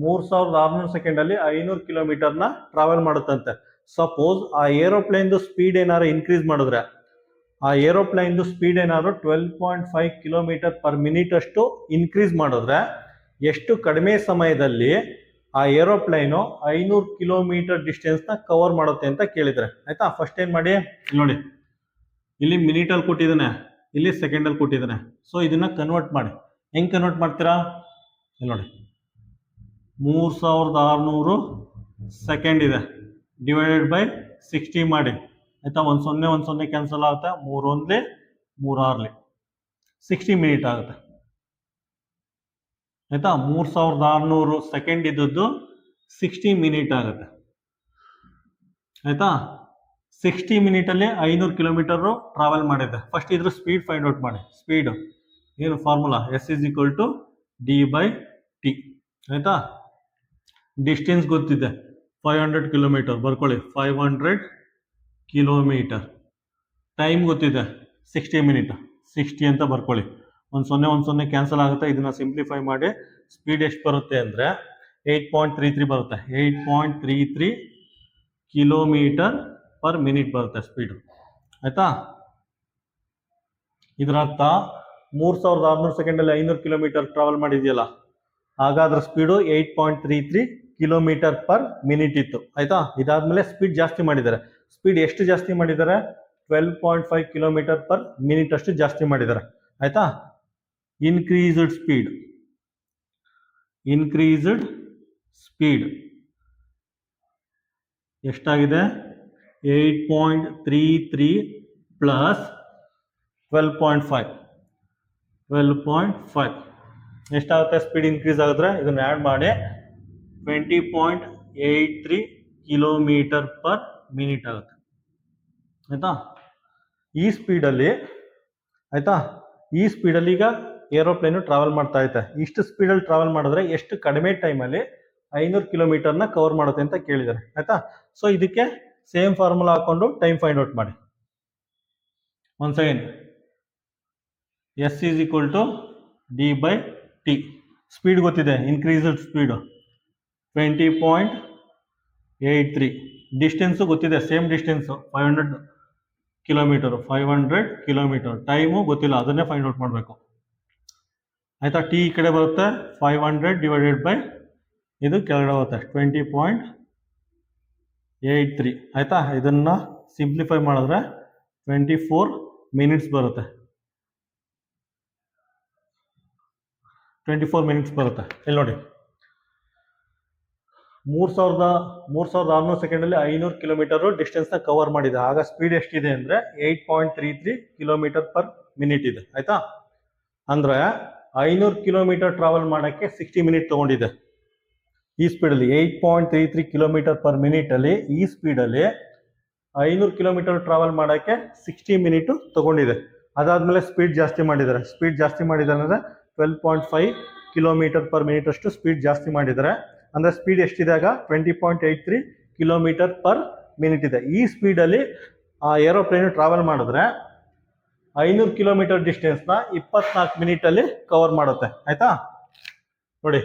3600 ಸೆಕೆಂಡಲ್ಲಿ 500 ಕಿಲೋಮೀಟರ್ನ ಟ್ರಾವೆಲ್ ಮಾಡುತ್ತಂತೆ. ಸಪೋಸ್ ಆ ಏರೋಪ್ಲೇನ್ದು ಸ್ಪೀಡ್ ಏನಾದ್ರು ಇನ್ಕ್ರೀಸ್ ಮಾಡಿದ್ರೆ, ಆ ಏರೋಪ್ಲೇನ್ದು ಸ್ಪೀಡ್ ಏನಾದ್ರು 12.5 ಕಿಲೋಮೀಟರ್ ಪರ್ ಮಿನಿಟ್ ಅಷ್ಟು ಇನ್ಕ್ರೀಸ್ ಮಾಡಿದ್ರೆ, ಎಷ್ಟು ಕಡಿಮೆ ಸಮಯದಲ್ಲಿ ಆ ಏರೋಪ್ಲೇನು 500 ಕಿಲೋಮೀಟರ್ ಡಿಸ್ಟೆನ್ಸ್ನ ಕವರ್ ಮಾಡುತ್ತೆ ಅಂತ ಕೇಳಿದ್ರೆ, ಆಯ್ತಾ? ಫಸ್ಟ್ ಏನು ಮಾಡಿ, ನೋಡಿ, ಇಲ್ಲಿ ಮಿನಿಟಲ್ಲಿ ಕೊಟ್ಟಿದ್ದಾನೆ, ಇಲ್ಲಿ ಸೆಕೆಂಡಲ್ಲಿ ಕೊಟ್ಟಿದ್ದಾನೆ. ಸೊ ಇದನ್ನ ಕನ್ವರ್ಟ್ ಮಾಡಿ. ಹೆಂಗೆ ಕನ್ವರ್ಟ್ ಮಾಡ್ತೀರಾ? ಇಲ್ಲಿ ನೋಡಿ, 3600 ಸೆಕೆಂಡ್ ಇದೆ, ಡಿವೈಡೆಡ್ ಬೈ 60 ಮಾಡಿ, ಆಯ್ತಾ? 1 0 1 0 ಕ್ಯಾನ್ಸಲ್ ಆಗುತ್ತೆ, 3 1 3 6 60 ಮಿನಿಟ್ ಆಗುತ್ತೆ, ಆಯ್ತಾ? 3600 ಸೆಕೆಂಡ್ ಇದ್ದದ್ದು 60 ಮಿನಿಟ್ ಆಗುತ್ತೆ, ಆಯ್ತಾ? 60 ಮಿನಿಟಲ್ಲಿ 500 ಕಿಲೋಮೀಟರ್ ಟ್ರಾವೆಲ್ ಮಾಡಿದೆ. ಫಸ್ಟ್ ಇದ್ರ ಸ್ಪೀಡ್ ಫೈಂಡ್ ಔಟ್ ಮಾಡಿ. ಸ್ಪೀಡ್ ಏನು ಫಾರ್ಮುಲಾ? S = D/T, ಆಯ್ತಾ? ಡಿಸ್ಟೆನ್ಸ್ ಗೊತ್ತಿದೆ, 500 ಕಿಲೋಮೀಟರ್ ಬರ್ಕೊಳ್ಳಿ, 500 ಕಿಲೋಮೀಟರ್. ಟೈಮ್ ಗೊತ್ತಿದೆ, 60 ಮಿನಿಟ್, 60 ಅಂತ ಬರ್ಕೊಳ್ಳಿ. 1 0 1 0 ಕ್ಯಾನ್ಸಲ್ ಆಗುತ್ತೆ. ಇದನ್ನ ಸಿಂಪ್ಲಿಫೈ ಮಾಡಿ ಸ್ಪೀಡ್ ಎಷ್ಟು ಬರುತ್ತೆ ಅಂದರೆ 8.33 ಬರುತ್ತೆ. 8.33 ಕಿಲೋಮೀಟರ್ ಪರ್ ಮಿನಿಟ್ ಬರುತ್ತೆ ಸ್ಪೀಡ್, ಆಯ್ತಾ? ಇದರ ಅರ್ಥ 3600 ಸೆಕೆಂಡಲ್ಲಿ 500 ಕಿಲೋಮೀಟರ್ ಟ್ರಾವೆಲ್ ಮಾಡಿದೆಯಲ್ಲ, ಹಾಗಾದ್ರೆ ಸ್ಪೀಡು 8.33 ಕಿಲೋಮೀಟರ್ ಪರ್ ಮಿನಿಟ್ ಇತ್ತು, ಆಯ್ತಾ? ಇದಾದ್ಮೇಲೆ ಸ್ಪೀಡ್ ಜಾಸ್ತಿ ಮಾಡಿದ್ದಾರೆ. ಸ್ಪೀಡ್ ಎಷ್ಟು ಜಾಸ್ತಿ ಮಾಡಿದ್ದಾರೆ? 12.5 ಕಿಲೋಮೀಟರ್ ಪರ್ ಮಿನಿಟ್ ಅಷ್ಟು ಜಾಸ್ತಿ ಮಾಡಿದ್ದಾರೆ, ಆಯ್ತಾ? ಇನ್ಕ್ರೀಸ್ಡ್ ಸ್ಪೀಡ್ ಎಷ್ಟಾಗಿದೆ? 8.33 ಪ್ಲಸ್ 12.5 ಎಷ್ಟಾಗುತ್ತೆ? ಸ್ಪೀಡ್ ಇನ್ಕ್ರೀಸ್ ಆಗಿದ್ರೆ ಇದನ್ನ ಆ್ಯಡ್ ಮಾಡಿ 20.83 ಕಿಲೋಮೀಟರ್ ಪರ್ ಮಿನಿಟ್ ಆಗುತ್ತೆ, ಆಯ್ತಾ? ಈ ಸ್ಪೀಡಲ್ಲಿ, ಆಯ್ತಾ, ಈ ಸ್ಪೀಡಲ್ಲಿ ಈಗ ಏರೋಪ್ಲೇನು ಟ್ರಾವೆಲ್ ಮಾಡ್ತಾ ಐತೆ. ಇಷ್ಟು ಸ್ಪೀಡಲ್ಲಿ ಟ್ರಾವೆಲ್ ಮಾಡಿದ್ರೆ ಎಷ್ಟು ಕಡಿಮೆ ಟೈಮಲ್ಲಿ 500 ಕಿಲೋಮೀಟರ್ನ ಕವರ್ ಮಾಡುತ್ತೆ ಅಂತ ಕೇಳಿದ್ದಾರೆ, ಆಯ್ತಾ? ಸೊ ಇದಕ್ಕೆ ಸೇಮ್ ಫಾರ್ಮುಲಾ ಹಾಕೊಂಡು ಟೈಮ್ ಫೈಂಡ್ ಔಟ್ ಮಾಡಿ. Once again, S = D/T. Speed ಗೊತ್ತಿದೆ, ಇನ್ಕ್ರೀಸ್ಡ್ ಸ್ಪೀಡ್ 20.83. ಡಿಸ್ಟೆನ್ಸು ಗೊತ್ತಿದೆ, ಸೇಮ್ ಡಿಸ್ಟೆನ್ಸು 500 ಕಿಲೋಮೀಟರ್. ಟೈಮು ಗೊತ್ತಿಲ್ಲ, ಅದನ್ನೇ ಫೈಂಡ್ ಔಟ್ ಮಾಡಬೇಕು, ಆಯ್ತಾ? T ಈ ಕಡೆ ಬರುತ್ತೆ, 500 ಡಿವೈಡೆಡ್ ಬೈ ಇದು ಕೆಳಗಡೆ ಬರುತ್ತೆ 20.83, ಆಯ್ತಾ? ಇದನ್ನ ಸಿಂಪ್ಲಿಫೈ ಮಾಡಿದ್ರೆ 24 ಮಿನಿಟ್ಸ್ ಬರುತ್ತೆ. 24 ಮಿನಿಟ್ಸ್ ಬರುತ್ತೆ. ಇಲ್ಲಿ ನೋಡಿ, 3600 ಸೆಕೆಂಡಲ್ಲಿ 500 ಕಿಲೋಮೀಟರ್ ಡಿಸ್ಟೆನ್ಸ್ನ ಕವರ್ ಮಾಡಿದೆ. ಆಗ ಸ್ಪೀಡ್ ಎಷ್ಟಿದೆ ಅಂದರೆ 8.33 ಕಿಲೋಮೀಟರ್ ಪರ್ ಮಿನಿಟ್ ಇದೆ, ಆಯ್ತಾ? ಅಂದರೆ 500 ಕಿಲೋಮೀಟರ್ ಟ್ರಾವೆಲ್ ಮಾಡೋಕ್ಕೆ 60 ಮಿನಿಟ್ ತೊಗೊಂಡಿದೆ. ಈ ಸ್ಪೀಡಲ್ಲಿ 8.33 ಕಿಲೋಮೀಟರ್ ಪರ್ ಮಿನಿಟಲ್ಲಿ ಈ ಸ್ಪೀಡಲ್ಲಿ 500 ಕಿಲೋಮೀಟರ್ ಟ್ರಾವೆಲ್ ಮಾಡೋಕ್ಕೆ 60 ಮಿನಿಟು ತೊಗೊಂಡಿದೆ. ಅದಾದಮೇಲೆ ಸ್ಪೀಡ್ ಜಾಸ್ತಿ ಮಾಡಿದ್ದಾರೆ ಅಂದರೆ 12.5 km/min ಅಷ್ಟು ಸ್ಪೀಡ್ ಜಾಸ್ತಿ ಮಾಡಿದ್ದಾರೆ. ಅಂದರೆ ಸ್ಪೀಡ್ ಎಷ್ಟಿದೆ ಆಗ 20.83 km/min ಇದೆ. ಈ ಸ್ಪೀಡಲ್ಲಿ ಆ ಏರೋಪ್ಲೇನ್ ಟ್ರಾವೆಲ್ ಮಾಡಿದ್ರೆ 500 ಕಿಲೋಮೀಟರ್ ಡಿಸ್ಟೆನ್ಸ್ನ 24 ಮಿನಿಟಲ್ಲಿ ಕವರ್ ಮಾಡುತ್ತೆ. ಆಯ್ತಾ ನೋಡಿ,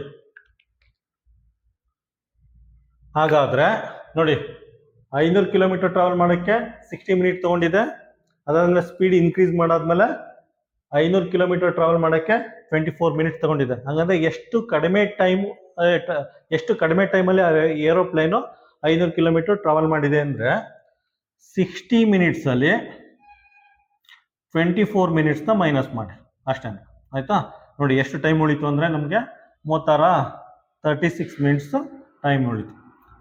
ಹಾಗಾದ್ರೆ ನೋಡಿ 500 ಕಿಲೋಮೀಟರ್ ಟ್ರಾವೆಲ್ ಮಾಡೋಕ್ಕೆ 60 ಮಿನಿಟ್ ತೊಗೊಂಡಿದೆ. ಅದಾದ್ಮೇಲೆ ಸ್ಪೀಡ್ ಇನ್ಕ್ರೀಸ್ ಮಾಡಾದ್ಮೇಲೆ 500 ಕಿಲೋಮೀಟರ್ ಟ್ರಾವೆಲ್ ಮಾಡೋಕ್ಕೆ 24 ಮಿನಿಟ್ಸ್ ತಗೊಂಡಿದೆ. ಹಾಗಂದ್ರೆ ಎಷ್ಟು ಕಡಿಮೆ ಟೈಮಲ್ಲಿ ಏರೋಪ್ಲೇನು 500 ಕಿಲೋಮೀಟರ್ ಟ್ರಾವೆಲ್ ಮಾಡಿದೆ ಅಂದರೆ 60 ಮಿನಿಟ್ಸಲ್ಲಿ 24 ಮಿನಿಟ್ಸ್ನ ಮೈನಸ್ ಮಾಡಿ ಅಷ್ಟೇ. ಆಯಿತಾ ನೋಡಿ ಎಷ್ಟು ಟೈಮ್ ಉಳಿತು ಅಂದರೆ ನಮಗೆ 36 ಮಿನಿಟ್ಸ್ ಟೈಮ್ ಉಳಿತು.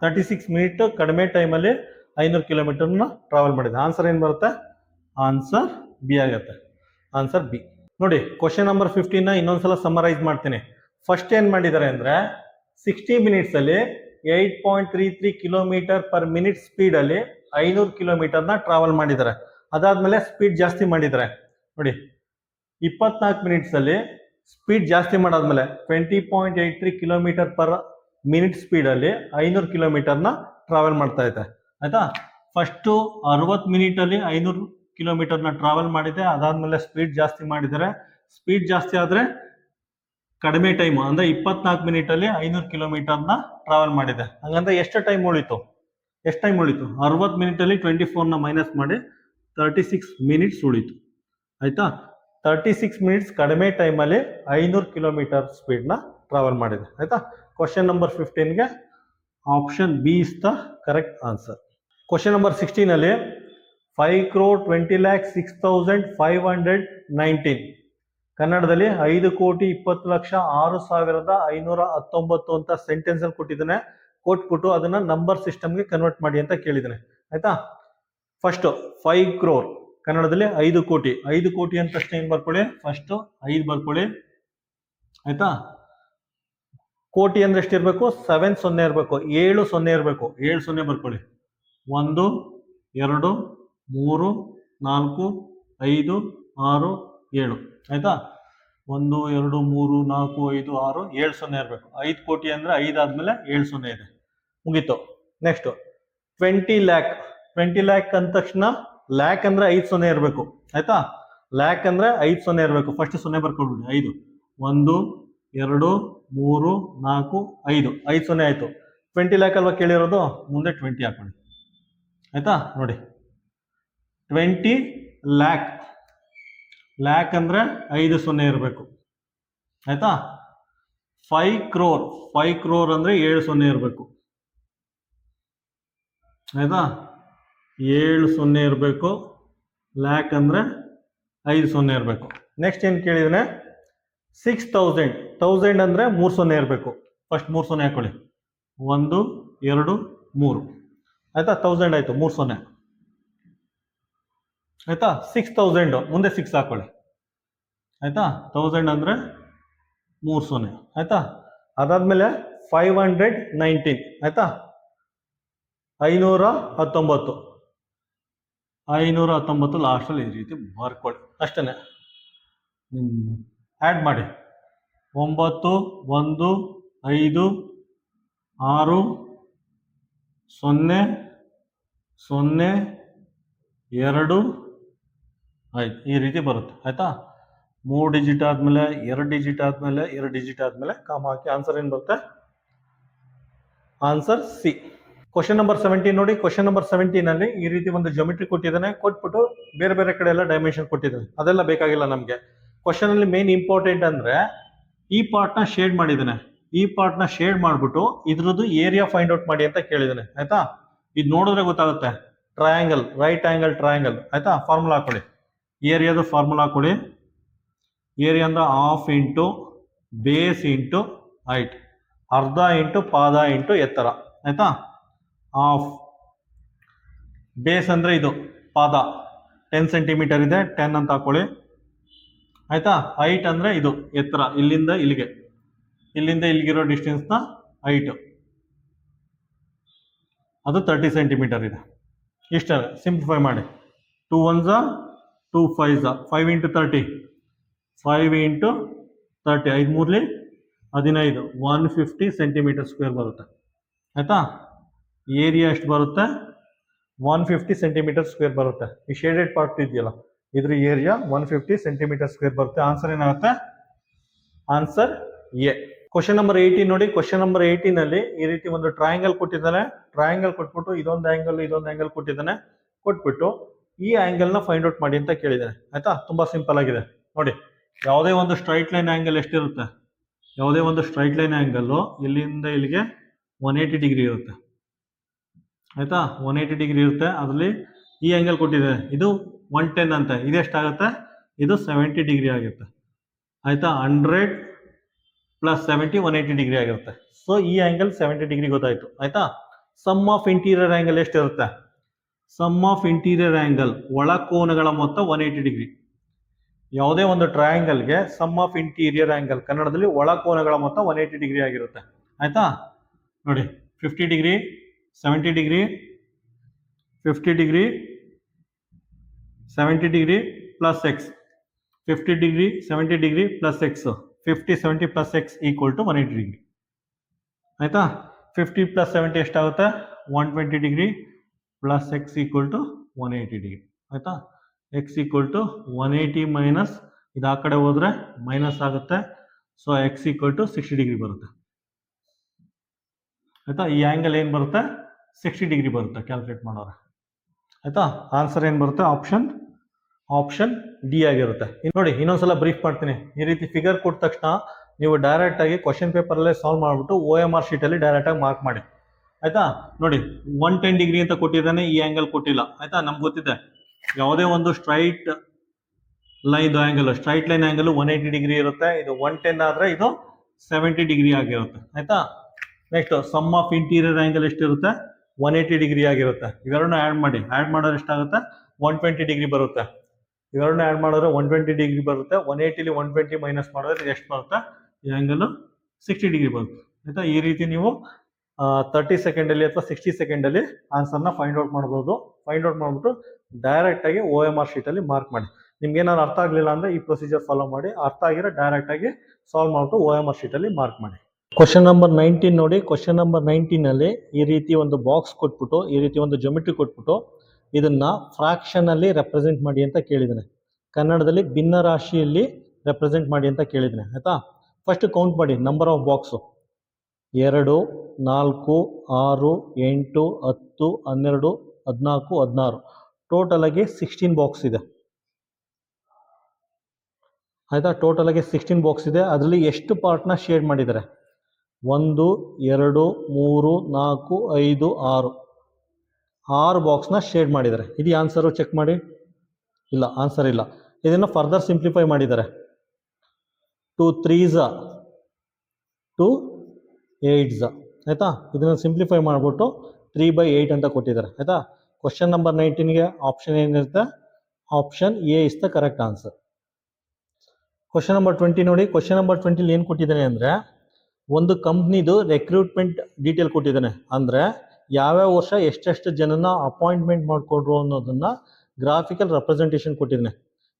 36 ಮಿನಿಟ್ ಕಡಿಮೆ ಟೈಮಲ್ಲಿ 500 ಕಿಲೋಮೀಟರ್ನ ಟ್ರಾವೆಲ್ ಮಾಡಿದೆ. ಆನ್ಸರ್ ಏನು ಬರುತ್ತೆ? ಆನ್ಸರ್ ಬಿ ಆಗುತ್ತೆ. Answer B. ನೋಡಿ ಕ್ವಶನ್ ನಂಬರ್ 15ನ ಇನ್ನೊಂದ್ಸಲ ಸಮರೈಸ್ ಮಾಡ್ತೀನಿ. ಫಸ್ಟ್ ಏನು ಮಾಡಿದ್ದಾರೆ ಅಂದರೆ 60 ಮಿನಿಟ್ಸಲ್ಲಿ 8.33 km/min ಸ್ಪೀಡಲ್ಲಿ 500 ಕಿಲೋಮೀಟರ್ನ ಟ್ರಾವೆಲ್ ಮಾಡಿದ್ದಾರೆ. ಅದಾದ್ಮೇಲೆ ಸ್ಪೀಡ್ ಜಾಸ್ತಿ ಮಾಡಿದ್ದಾರೆ. ನೋಡಿ 24 ಮಿನಿಟ್ಸಲ್ಲಿ ಸ್ಪೀಡ್ ಜಾಸ್ತಿ ಮಾಡಾದ್ಮೇಲೆ 20.83 km/min ಸ್ಪೀಡಲ್ಲಿ 500 ಕಿಲೋಮೀಟರ್ನ ಟ್ರಾವೆಲ್ ಮಾಡ್ತಾ ಇದೆ. ಆಯ್ತಾ, ಫಸ್ಟು 60 ಮಿನಿಟಲ್ಲಿ 500 ಕಿಲೋಮೀಟರ್ನ ಟ್ರಾವೆಲ್ ಮಾಡಿದೆ. ಅದಾದ್ಮೇಲೆ ಸ್ಪೀಡ್ ಜಾಸ್ತಿ ಮಾಡಿದ್ದಾರೆ. ಸ್ಪೀಡ್ ಜಾಸ್ತಿ ಆದರೆ ಕಡಿಮೆ ಟೈಮ್ ಅಂದರೆ 24 ಮಿನಿಟಲ್ಲಿ 500 ಕಿಲೋಮೀಟರ್ನ ಟ್ರಾವೆಲ್ ಮಾಡಿದೆ. ಹಂಗಂದ್ರೆ ಎಷ್ಟು ಟೈಮ್ ಉಳಿತು? 60 ಮಿನಿಟಲ್ಲಿ 24ನ ಮೈನಸ್ ಮಾಡಿ 36 ಮಿನಿಟ್ಸ್ ಉಳಿತು. ಆಯ್ತಾ, 36 ಮಿನಿಟ್ಸ್ ಕಡಿಮೆ ಟೈಮಲ್ಲಿ 500 ಕಿಲೋಮೀಟರ್ ಸ್ಪೀಡ್ನ ಟ್ರಾವೆಲ್ ಮಾಡಿದೆ. ಆಯ್ತಾ, ಕ್ವಶನ್ ನಂಬರ್ 15ಗೆ option B is the correct answer. Question number 16ನಲ್ಲಿ 5,20,06,519 ಕನ್ನಡದಲ್ಲಿ 5,20,20,06,519 ಅಂತ ಸೆಂಟೆನ್ಸ್ ಅಲ್ಲಿ ಕೊಟ್ಟಿದ್ದಾನೆ. ಕೊಟ್ಬಿಟ್ಟು ಅದನ್ನ ನಂಬರ್ ಸಿಸ್ಟಮ್ಗೆ ಕನ್ವರ್ಟ್ ಮಾಡಿ ಅಂತ ಕೇಳಿದ್ದಾನೆ. ಆಯ್ತಾ, ಫಸ್ಟ್ 5 crore ಕನ್ನಡದಲ್ಲಿ 5 ಕೋಟಿ. 5 ಕೋಟಿ ಅಂತ ತಕ್ಷಣ ಏನ್ ಬರ್ಕೊಳ್ಳಿ? ಫಸ್ಟ್ 5 ಬರ್ಕೊಳ್ಳಿ. ಆಯ್ತಾ, ಕೋಟಿ ಅಂದ್ರೆ ಎಷ್ಟಿರ್ಬೇಕು? 7 0 ಇರಬೇಕು, 7 0 ಇರಬೇಕು. 7 0 ಬರ್ಕೊಳ್ಳಿ. 1 2 3 4 5 6 7. ಆಯ್ತಾ, 1 2 3 4 5 6 7 0 ಇರಬೇಕು. 5 ಕೋಟಿ ಅಂದ್ರೆ 5 ಆದ್ಮೇಲೆ 7 0 ಇದೆ, ಮುಗೀತು. Next 20 lakh. 20 lakh ಅಂದ ತಕ್ಷಣ ಲ್ಯಾಕ್ ಅಂದ್ರೆ 5 0 ಇರಬೇಕು. ಆಯ್ತಾ, ಲ್ಯಾಕ್ ಅಂದ್ರೆ 5 0 ಇರಬೇಕು. ಫಸ್ಟ್ 0 ಬರ್ಕೊಳ್ಬಿಡಿ. 5 1 2 3 4 5 5 0 ಆಯ್ತು. 20 lakh ಅಲ್ವಾ ಕೇಳಿರೋದು, ಮುಂದೆ 20 ಹಾಕೊಳ್ಳಿ. ಆಯ್ತಾ, ನೋಡಿ 20 lakh. ಲ್ಯಾಕ್ ಅಂದ್ರೆ 5 0 ಇರಬೇಕು. ಆಯ್ತಾ, 5 crore. 5 crore ಅಂದ್ರೆ 7 0 ಇರಬೇಕು. ಆಯ್ತಾ, 7 0 ಇರಬೇಕು. ಲ್ಯಾಕ್ ಅಂದ್ರೆ 5 0 ಇರಬೇಕು. ನೆಕ್ಸ್ಟ್ ಏನು ಕೇಳಿದ್ರೆ 6,000. 1000 ಅಂದ್ರೆ 3 0 ಇರಬೇಕು. ಫಸ್ಟ್ 3 0 ಹಾಕೊಳ್ಳಿ. 1 2 3. ಆಯ್ತಾ, 1000 ಆಯ್ತು, 3 0. ಆಯ್ತಾ, 6,000 ಮುಂದೆ 6 ಹಾಕೊಳ್ಳಿ. ಆಯ್ತಾ, 1000 ಅಂದ್ರೆ 3 0. ಆಯ್ತಾ, ಅದಾದ್ಮೇಲೆ 519. ಆಯ್ತಾ, 519. 519 ಲಾಸ್ಟಲ್ಲಿ ಈ ರೀತಿ ಬರ್ಕೊಳ್ಳಿ. ಅಷ್ಟೇ, ಆ್ಯಡ್ ಮಾಡಿ. 9 1 5 6 0 0 2 5 ಈ ರೀತಿ ಬರುತ್ತೆ. ಆಯ್ತಾ, 3 ಡಿಜಿಟ್ ಆದ್ಮೇಲೆ 2 ಡಿಜಿಟ್ ಆದ್ಮೇಲೆ 2 ಡಿಜಿಟ್ ಆದ್ಮೇಲೆ ಕಾಮ ಹಾಕಿ. ಆನ್ಸರ್ ಏನು ಬರುತ್ತೆ? Answer C. ಕ್ವಶನ್ ನಂಬರ್ 17 ನೋಡಿ. ಕ್ವಶನ್ ನಂಬರ್ 17 ಅಲ್ಲಿ ಈ ರೀತಿ ಒಂದು ಜೊಮೆಟ್ರಿ ಕೊಟ್ಟಿದ್ದಾನೆ. ಕೊಟ್ಬಿಟ್ಟು ಬೇರೆ ಬೇರೆ ಕಡೆ ಎಲ್ಲ ಡೈಮೆನ್ಷನ್ ಕೊಟ್ಟಿದ್ದಾನೆ. ಅದೆಲ್ಲ ಬೇಕಾಗಿಲ್ಲ ನಮಗೆ. ಕ್ವಶನ್ ಅಲ್ಲಿ ಮೇನ್ ಇಂಪಾರ್ಟೆಂಟ್ ಅಂದ್ರೆ ಈ ಪಾರ್ಟ್ ನ ಶೇಡ್ ಮಾಡಿದ್ದಾನೆ. ಈ ಪಾರ್ಟ್ ನ ಶೇಡ್ ಮಾಡ್ಬಿಟ್ಟು ಇದ್ರದ್ದು ಏರಿಯಾ ಫೈಂಡ್ ಔಟ್ ಮಾಡಿ ಅಂತ ಕೇಳಿದ್ದಾನೆ. ಆಯ್ತಾ, ಇದು ನೋಡಿದ್ರೆ ಗೊತ್ತಾಗುತ್ತೆ. Triangle, right angle triangle. ಆಯ್ತಾ, ಫಾರ್ಮುಲಾ ಹಾಕೊಳ್ಳಿ. ಏರಿಯಾದ ಫಾರ್ಮುಲಾ ಹಾಕೊಳ್ಳಿ. ಏರಿಯಾ ಅಂದ್ರೆ half into base into height, ಅರ್ಧ ಇಂಟು ಪಾದ ಇಂಟು ಎತ್ತರ. ಆಯ್ತಾ, ಹಾಫ್. ಬೇಸ್ ಅಂದ್ರೆ ಇದು ಪಾದ 10 ಸೆಂಟಿಮೀಟರ್ ಇದೆ, 10 ಅಂತ ಹಾಕೊಳ್ಳಿ. ಆಯ್ತಾ, ಹೈಟ್ ಅಂದ್ರೆ ಇದು ಎತ್ತರ, ಇಲ್ಲಿಂದ ಇಲ್ಲಿಗೆ, ಇಲ್ಲಿಂದ ಇಲ್ಲಿಗಿರೋ ಡಿಸ್ಟೆನ್ಸ್ನ ಹೈಟ್, ಅದು 30 ಸೆಂಟಿಮೀಟರ್ ಇದೆ. ಇಷ್ಟ, ಸಿಂಪ್ಲಿಫೈ ಮಾಡಿ. 2 1s 2 5s 5 into 30, 5 into 30, 5 3 30. 15 150 centimetre square ಬರುತ್ತೆ ಆಯ್ತಾ. ಏರಿಯಾ ಎಷ್ಟು ಬರುತ್ತೆ 150 ಸೆಂಟಿಮೀಟರ್ ಸ್ಕ್ವೇರ್ ಬರುತ್ತೆ. ಈ ಶೇಡೆಡ್ ಪಾರ್ಟ್ ಇದೆಯಲ್ಲ ಇದ್ರ ಏರಿಯಾ 150 ಸೆಂಟಿಮೀಟರ್ ಸ್ಕ್ವೇರ್ ಬರುತ್ತೆ. ಆನ್ಸರ್ ಏನಾಗುತ್ತೆ ಆನ್ಸರ್ ಎ. ಕ್ವಶನ್ ನಂಬರ್ 18 ನೋಡಿ. ಕ್ವಶನ್ ನಂಬರ್ 18 ಅಲ್ಲಿ ಈ ರೀತಿ ಒಂದು ಟ್ರಯಾಂಗಲ್ ಕೊಟ್ಟಿದ್ದಾನೆ. ಟ್ರಯಾಂಗಲ್ ಕೊಟ್ಬಿಟ್ಟು ಇದೊಂದು ಆಂಗಲ್ ಕೊಟ್ಟಿದ್ದಾನೆ. ಕೊಟ್ಬಿಟ್ಟು ಈ ಆಂಗಲ್ ನ ಫೈಂಡ್ ಔಟ್ ಮಾಡಿ ಅಂತ ಕೇಳಿದ್ದಾನೆ ಆಯ್ತಾ. ತುಂಬಾ ಸಿಂಪಲ್ ಆಗಿದೆ ನೋಡಿ. ಯಾವುದೇ ಒಂದು ಸ್ಟ್ರೈಟ್ ಲೈನ್ ಆಂಗಲ್ ಎಷ್ಟಿರುತ್ತೆ, ಯಾವುದೇ ಒಂದು ಸ್ಟ್ರೈಟ್ ಲೈನ್ ಆಂಗಲ್ ಇಲ್ಲಿಂದ ಇಲ್ಲಿಗೆ 180 ಡಿಗ್ರಿ ಇರುತ್ತೆ ಆಯ್ತಾ. 180 ಡಿಗ್ರಿ ಇರುತ್ತೆ. ಅದರಲ್ಲಿ ಈ ಆಂಗಲ್ ಕೊಟ್ಟಿದೆ, ಇದು 110 ಅಂತ. ಇದೆಷ್ಟಾಗುತ್ತೆ, ಇದು 70 ಡಿಗ್ರಿ ಆಗುತ್ತೆ ಆಯ್ತಾ. 100 ಪ್ಲಸ್ 70 180 ಡಿಗ್ರಿ ಆಗಿರುತ್ತೆ. ಸೊ ಈ ಆಂಗಲ್ 70 ಡಿಗ್ರಿ ಗೊತ್ತಾಯ್ತು ಆಯ್ತಾ. ಸಮ್ ಆಫ್ ಇಂಟೀರಿಯರ್ ಆಂಗಲ್ ಎಷ್ಟಿರುತ್ತೆ, ಸಮ್ ಆಫ್ ಇಂಟೀರಿಯರ್ ಆಂಗಲ್ ಒಳ ಕೋನಗಳ ಮೊತ್ತ 180 ಡಿಗ್ರಿ. ಯಾವುದೇ ಒಂದು ಟ್ರಯಾಂಗಲ್ಗೆ ಸಮ್ ಆಫ್ ಇಂಟೀರಿಯರ್ ಆಂಗಲ್ ಕನ್ನಡದಲ್ಲಿ ಒಳ ಕೋನಗಳ ಮೊತ್ತ 180 ಡಿಗ್ರಿ ಆಗಿರುತ್ತೆ ಆಯ್ತಾ. ನೋಡಿ 50 degree 70 degree 50 degree 70 degree plus X 50 degree 70 degree plus X 50 70 plus X equal to 180 degree ಆಯ್ತಾ. 50 ಪ್ಲಸ್ 70 ಎಷ್ಟಾಗುತ್ತೆ 120 degree plus X equal to 180 degree ಆಯ್ತಾ. ಎಕ್ಸ್ ಈಕ್ವಲ್ ಟು 180 ಮೈನಸ್ ಇದು ಆ ಕಡೆ ಹೋದ್ರೆ ಮೈನಸ್ ಆಗುತ್ತೆ. So X equal to 60 degree ಬರುತ್ತೆ ಆಯ್ತಾ. ಈ ಆಂಗಲ್ ಏನು ಬರುತ್ತೆ 60 ಡಿಗ್ರಿ ಬರುತ್ತೆ ಕ್ಯಾಲ್ಕುಲೇಟ್ ಮಾಡೋರೆ ಆಯ್ತಾ. ಆನ್ಸರ್ ಏನು ಬರುತ್ತೆ ಆಪ್ಷನ್ ಡಿ ಆಗಿರುತ್ತೆ. ನೋಡಿ ಇನ್ನೊಂದ್ಸಲ ಬ್ರೀಫ್ ಮಾಡ್ತೀನಿ. ಈ ರೀತಿ ಫಿಗರ್ ಕೊಟ್ಟ ತಕ್ಷಣ ನೀವು ಡೈರೆಕ್ಟ್ ಆಗಿ ಕ್ವಶನ್ ಪೇಪರಲ್ಲೇ ಸಾಲ್ವ್ ಮಾಡಿಬಿಟ್ಟು OMR ಶೀಟಲ್ಲಿ ಡೈರೆಕ್ಟ್ ಆಗಿ ಮಾರ್ಕ್ ಮಾಡಿ ಆಯ್ತಾ. ನೋಡಿ 110 ಡಿಗ್ರಿ ಅಂತ ಕೊಟ್ಟಿದ್ದಾನೆ, ಈ ಆಂಗಲ್ ಕೊಟ್ಟಿಲ್ಲ ಆಯ್ತಾ. ನಮ್ಗೆ ಗೊತ್ತಿದೆ ಯಾವುದೇ ಒಂದು straight line angle straight line angle 180 degree ಇರುತ್ತೆ. ಇದು 110 ಆದ್ರೆ ಇದು 70 ಡಿಗ್ರಿ ಆಗಿರುತ್ತೆ ಆಯ್ತಾ. Next sum of interior angle ಎಷ್ಟಿರುತ್ತೆ 180 ಡಿಗ್ರಿ ಆಗಿರುತ್ತೆ. ಇವೆರಡನ್ನ ಆ್ಯಡ್ ಮಾಡಿದ್ರೆ ಎಷ್ಟಾಗುತ್ತೆ 120 ಡಿಗ್ರಿ ಬರುತ್ತೆ. ಇವೆರಡನ್ನ ಆ್ಯಡ್ ಮಾಡಿದ್ರೆ 120 ಡಿಗ್ರಿ ಬರುತ್ತೆ. 180ಲಿ 120 ಮೈನಸ್ ಮಾಡಿದ್ರೆ ಎಷ್ಟು ಬರುತ್ತೆ, ಈ ಆಂಗಲ್ 60 ಡಿಗ್ರಿ ಬರುತ್ತೆ ಆಯ್ತಾ. ಈ ರೀತಿ ನೀವು 30 ಸೆಕೆಂಡಲ್ಲಿ ಅಥವಾ 60 ಸೆಕೆಂಡಲ್ಲಿ ಆನ್ಸರ್ನ ಫೈಂಡ್ ಔಟ್ ಮಾಡ್ಬೋದು. ಫೈಂಡ್ ಔಟ್ ಮಾಡಿಬಿಟ್ಟು ಡೈರೆಕ್ಟಾಗಿ OMR ಶೀಟಲ್ಲಿ ಮಾರ್ಕ್ ಮಾಡಿ. ನಿಮ್ಗೆ ಏನಾದ್ರು ಅರ್ಥ ಆಗಲಿಲ್ಲ ಅಂದರೆ ಈ ಪ್ರೊಸೀಜರ್ ಫಾಲೋ ಮಾಡಿ. ಅರ್ಥ ಆಗಿರೋ ಡೈರೆಕ್ಟಾಗಿ ಸಾಲ್ವ್ ಮಾಡಿಬಿಟ್ಟು OMR ಶೀಟಲ್ಲಿ ಮಾರ್ಕ್ ಮಾಡಿ. ಕ್ವಶನ್ ನಂಬರ್ 19 ನೋಡಿ. ಕ್ವಶನ್ ನಂಬರ್ 19ನಲ್ಲಿ ಈ ರೀತಿ ಒಂದು ಬಾಕ್ಸ್ ಕೊಟ್ಬಿಟ್ಟು ಈ ರೀತಿ ಒಂದು ಜೊಮೆಟ್ರಿ ಕೊಟ್ಬಿಟ್ಟು ಇದನ್ನ ಫ್ರಾಕ್ಷನ್ ಅಲ್ಲಿ ರೆಪ್ರೆಸೆಂಟ್ ಮಾಡಿ ಅಂತ ಕೇಳಿದ್ದಾನೆ. ಕನ್ನಡದಲ್ಲಿ ಭಿನ್ನ ರಾಶಿಯಲ್ಲಿ ರೆಪ್ರೆಸೆಂಟ್ ಮಾಡಿ ಅಂತ ಕೇಳಿದ್ದಾನೆ ಆಯ್ತಾ. ಫಸ್ಟ್ ಕೌಂಟ್ ಮಾಡಿ ನಂಬರ್ ಆಫ್ ಬಾಕ್ಸು 2 4 6 8 10 12 14 16 ಟೋಟಲ್ ಆಗಿ 16 ಬಾಕ್ಸ್ ಇದೆ ಆಯ್ತಾ. ಟೋಟಲ್ ಆಗಿ 16 ಬಾಕ್ಸ್ ಇದೆ. ಅದರಲ್ಲಿ ಎಷ್ಟು ಪಾರ್ಟ್ನ ಶೇಡ್ ಮಾಡಿದ್ದಾರೆ 1 2 3 4 5 6 ಬಾಕ್ಸ್ನ ಶೇಡ್ ಮಾಡಿದ್ದಾರೆ. ಇದು ಆನ್ಸರು ಚೆಕ್ ಮಾಡಿ. ಇಲ್ಲ ಆನ್ಸರ್ ಇಲ್ಲ. ಇದನ್ನು ಫರ್ದರ್ ಸಿಂಪ್ಲಿಫೈ ಮಾಡಿದ್ದಾರೆ. 2 3s 2 8s ಆಯ್ತಾ. ಇದನ್ನು ಸಿಂಪ್ಲಿಫೈ ಮಾಡಿಬಿಟ್ಟು 3/8 ಅಂತ ಕೊಟ್ಟಿದ್ದಾರೆ ಆಯ್ತಾ. ಕ್ವಶನ್ ನಂಬರ್ 19ಗೆ ಆಪ್ಷನ್ ಏನಿರುತ್ತೆ, option A is the correct answer. Question number 20 ನೋಡಿ. ಕ್ವಶನ್ ನಂಬರ್ 20 ಏನು ಕೊಟ್ಟಿದ್ದಾನೆ ಅಂದರೆ ಒಂದು ಕಂಪ್ನಿದು ರೆಕ್ರೂಟ್ಮೆಂಟ್ ಡೀಟೇಲ್ ಕೊಟ್ಟಿದ್ದಾನೆ. ಅಂದರೆ ಯಾವ್ಯಾವ ವರ್ಷ ಎಷ್ಟೆಷ್ಟು ಜನನ ಅಪಾಯಿಂಟ್ಮೆಂಟ್ ಮಾಡಿಕೊಂಡ್ರು ಅನ್ನೋದನ್ನ ಗ್ರಾಫಿಕಲ್ ರೆಪ್ರೆಸೆಂಟೇಷನ್ ಕೊಟ್ಟಿದ್ದಾನೆ.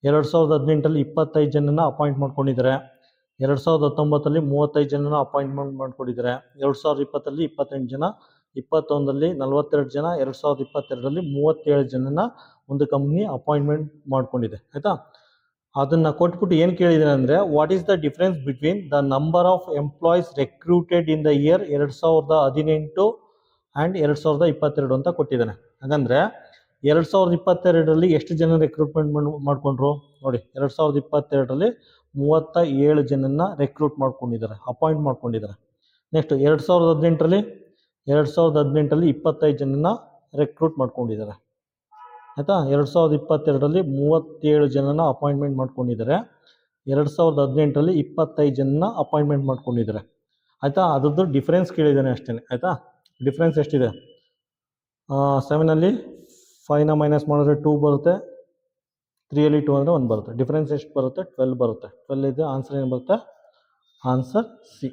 2018ಅಲ್ಲಿ 25 ಜನನ ಅಪಾಯಿಂಟ್ ಮಾಡ್ಕೊಂಡಿದ್ದಾರೆ. 2019ಅಲ್ಲಿ 35 ಜನನ ಅಪಾಯಿಂಟ್ಮೆಂಟ್ ಮಾಡ್ಕೊಂಡಿದ್ದಾರೆ. 2020ಅಲ್ಲಿ 28 ಜನ, 21ಅಲ್ಲಿ 42 ಜನ, 2022ರಲ್ಲಿ 37 ಜನನ ಒಂದು ಕಂಪ್ನಿ ಅಪಾಯಿಂಟ್ಮೆಂಟ್ ಮಾಡ್ಕೊಂಡಿದೆ ಆಯ್ತಾ. ಅದನ್ನ ಕೊಟ್ಬಿಟ್ಟು ಏನು ಕೇಳಿದ್ದಾರೆ ಅಂದರೆ what is the difference between the number of employees recruited in the year 2018 and 2022 ಅಂತ ಕೊಟ್ಟಿದ್ದಾನೆ. ಹಾಗಂದರೆ 2022ರಲ್ಲಿ ಎಷ್ಟು ಜನ ರೆಕ್ರೂಟ್ಮೆಂಟ್ ಮಾಡ್ಕೊಂಡ್ರು ನೋಡಿ. 2022ರಲ್ಲಿ 37 ಜನನ ರೆಕ್ರೂಟ್ ಮಾಡ್ಕೊಂಡಿದ್ದಾರೆ, ಅಪಾಯಿಂಟ್ ಮಾಡ್ಕೊಂಡಿದ್ದಾರೆ. ನೆಕ್ಸ್ಟ್ 2018ರಲ್ಲಿ 25 ಜನನ ರೆಕ್ರೂಟ್ ಮಾಡ್ಕೊಂಡಿದ್ದಾರೆ ಆಯಿತಾ. 2022ರಲ್ಲಿ 37 ಜನನ ಅಪಾಯಿಂಟ್ಮೆಂಟ್ ಮಾಡ್ಕೊಂಡಿದ್ದಾರೆ. 2018ರಲ್ಲಿ 25 ಜನನ ಅಪಾಯಿಂಟ್ಮೆಂಟ್ ಮಾಡ್ಕೊಂಡಿದ್ದಾರೆ ಆಯಿತಾ. ಅದ್ರದ್ದು ಡಿಫ್ರೆನ್ಸ್ ಕೇಳಿದ್ದಾನೆ ಅಷ್ಟೇ ಆಯಿತಾ. ಡಿಫ್ರೆನ್ಸ್ ಎಷ್ಟಿದೆ 7ಅಲ್ಲಿ 5ನ ಮೈನಸ್ ಮಾಡಿದ್ರೆ 2 ಬರುತ್ತೆ. 3ಅಲ್ಲಿ 2 ಅಂದರೆ 1 ಬರುತ್ತೆ. ಡಿಫ್ರೆನ್ಸ್ ಎಷ್ಟು ಬರುತ್ತೆ 12 ಬರುತ್ತೆ. 12 ಇದೆ. ಆನ್ಸರ್ ಏನು ಬರುತ್ತೆ, ಆನ್ಸರ್ ಸಿ.